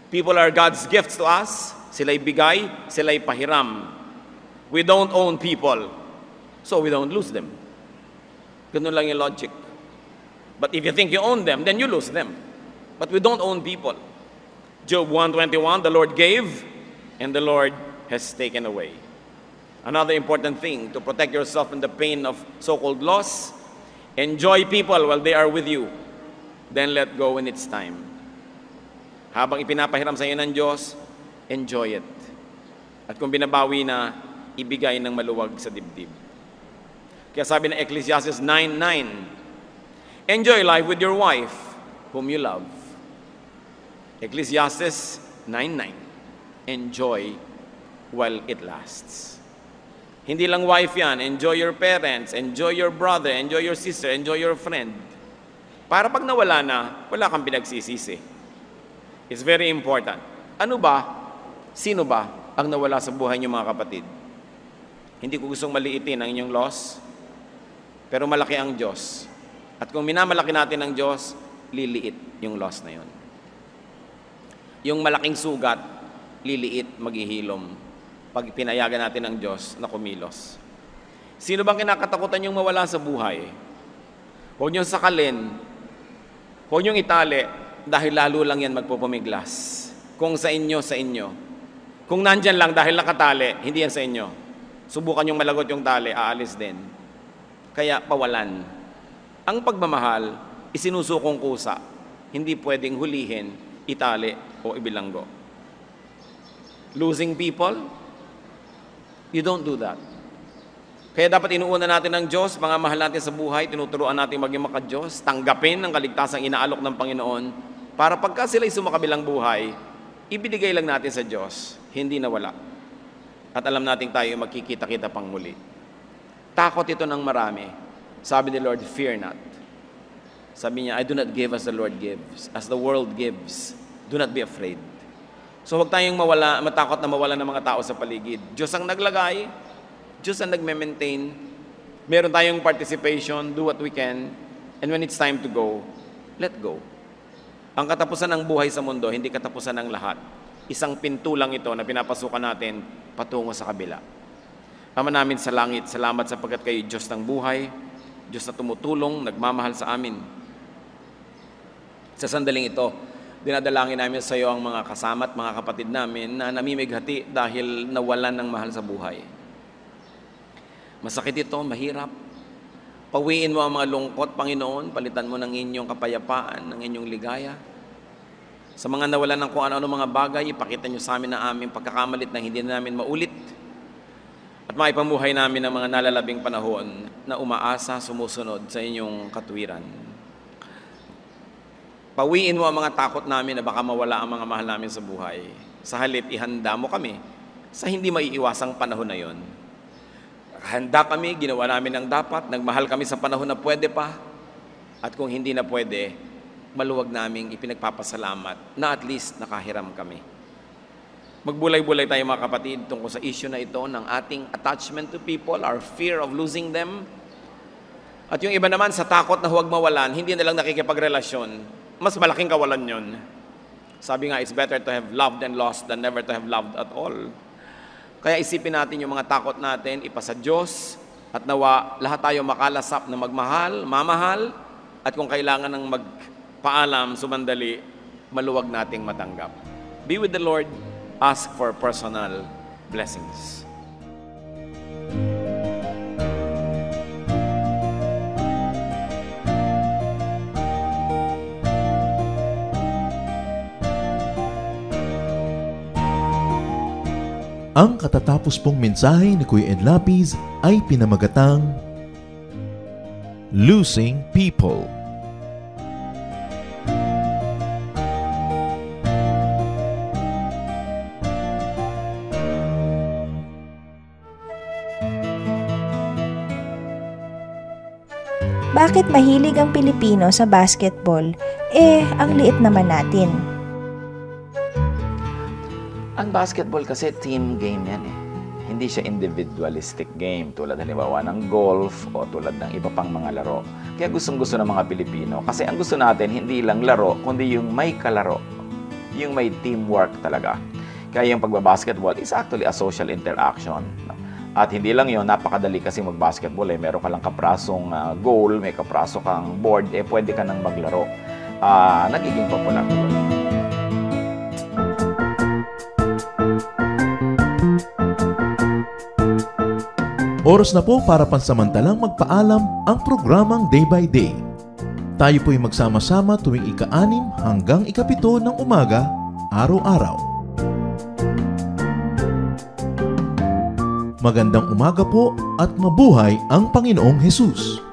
People are God's gifts to us. Sila'y bigay, sila'y pahiram. We don't own people, so we don't lose them. Ganun lang yung logic. But if you think you own them, then you lose them. But we don't own people. Job 1:21, the Lord gave, and the Lord has taken away. Another important thing, to protect yourself from the pain of so-called loss, enjoy people while they are with you. Then let go when it's time. Habang ipinapahiram sa iyo ng Diyos, enjoy it. At kung binabawi na, ibigay ng maluwag sa dibdib. Kaya sabi ng Ecclesiastes 9:9, enjoy life with your wife, whom you love. Ecclesiastes 9:9, enjoy while it lasts. Hindi lang wife yan. Enjoy your parents, enjoy your brother, enjoy your sister, enjoy your friend. Para pag nawala na, wala kang pinagsisisi. It's very important. Ano ba? Sino ba ang nawala sa buhay niyo mga kapatid? Hindi ko gustong maliitin ang inyong loss, pero malaki ang Diyos. At kung minamalaki natin ang Diyos, liliit yung loss na yun. Yung malaking sugat, liliit, maghihilom. Pag pinayagan natin ng Diyos na kumilos. Sino bang kinakatakutan yung mawala sa buhay? Huwag niyong sakalin, huwag niyong itali, dahil lalo lang yan magpupumiglas. Kung sa inyo, sa inyo. Kung nandyan lang dahil nakatali, hindi yan sa inyo. Subukan niyong malagot yung tali, aalis din. Kaya pawalan. Ang pagmamahal, isinusukong kusa. Hindi pwedeng hulihin, itali o ibilanggo. Losing people, you don't do that. Kaya dapat inuuna natin ng Diyos, mga mahal natin sa buhay, tinuturuan natin maging maka-Diyos, tanggapin ang kaligtasang inaalok ng Panginoon, para pagka sila'y sumakabilang buhay, ibinigay lang natin sa Diyos, hindi nawala. At alam natin tayo magkikita-kita pang muli. Takot ito ng marami. Sabi ni Lord, fear not. Sabi niya, I do not give as the Lord gives, as the world gives. Do not be afraid. So huwag tayong matakot na mawala ng mga tao sa paligid. Diyos ang naglagay, Diyos ang nagme-maintain. Meron tayong participation, do what we can, and when it's time to go, let go. Ang katapusan ng buhay sa mundo, hindi katapusan ng lahat. Isang pinto lang ito na pinapasukan natin patungo sa kabila. Ama namin sa langit, salamat sapagkat kayo Diyos ng buhay, Diyos na tumutulong, nagmamahal sa amin. Sa sandaling ito, dinadalangin namin sa iyo ang mga kasama at mga kapatid namin na namimighati dahil nawalan ng mahal sa buhay. Masakit ito, mahirap. Pawiin mo ang mga lungkot, Panginoon, palitan mo ng inyong kapayapaan, ng inyong ligaya. Sa mga nawalan ng kung ano-ano mga bagay, ipakita niyo sa amin na aming pagkakamalit na hindi na namin maulit. At maipamuhay namin ang mga nalalabing panahon na umaasa, sumusunod sa inyong katuwiran. Pawiin mo ang mga takot namin na baka mawala ang mga mahal namin sa buhay. Sa halip, ihanda mo kami sa hindi maiiwasang panahon na yon. Handa kami, ginawa namin ang dapat, nagmahal kami sa panahon na pwede pa. At kung hindi na pwede, maluwag naming ipinagpapasalamat na at least nakahiram kami. Magbulay-bulay tayo mga kapatid tungkol sa issue na ito ng ating attachment to people, our fear of losing them. At yung iba naman sa takot na huwag mawalan, hindi na lang nakikipagrelasyon. Mas malaking kawalan yun. Sabi nga, it's better to have loved and lost than never to have loved at all. Kaya isipin natin yung mga takot natin, ipasa Diyos, at nawa lahat tayo makalasap na magmahal, mamahal, at kung kailangan ng magpaalam, sumandali, maluwag nating matanggap. Be with the Lord, ask for personal blessings. Ang katatapos pong mensahe ni Kuya Ed Lapiz ay pinamagatang Losing People. Bakit mahilig ang Pilipino sa basketball? Ang liit naman natin. Ang basketball kasi team game yan eh. Hindi siya individualistic game tulad halimbawa ng golf o tulad ng iba pang mga laro. Kaya gustong-gusto ng mga Pilipino. Kasi ang gusto natin hindi lang laro, kundi yung may kalaro. Yung may teamwork talaga. Kaya yung pagbabasketball is actually a social interaction. At hindi lang yun, napakadali kasi mag-basketball eh. Meron ka lang kaprasong goal, may kapraso kang board, pwede ka nang maglaro. Nagiging popular ko. Oras na po para pansamantalang magpaalam ang programang Day by Day. Tayo po'y magsama-sama tuwing ika-6 hanggang ika-7 ng umaga, araw-araw. Magandang umaga po at mabuhay ang Panginoong Hesus!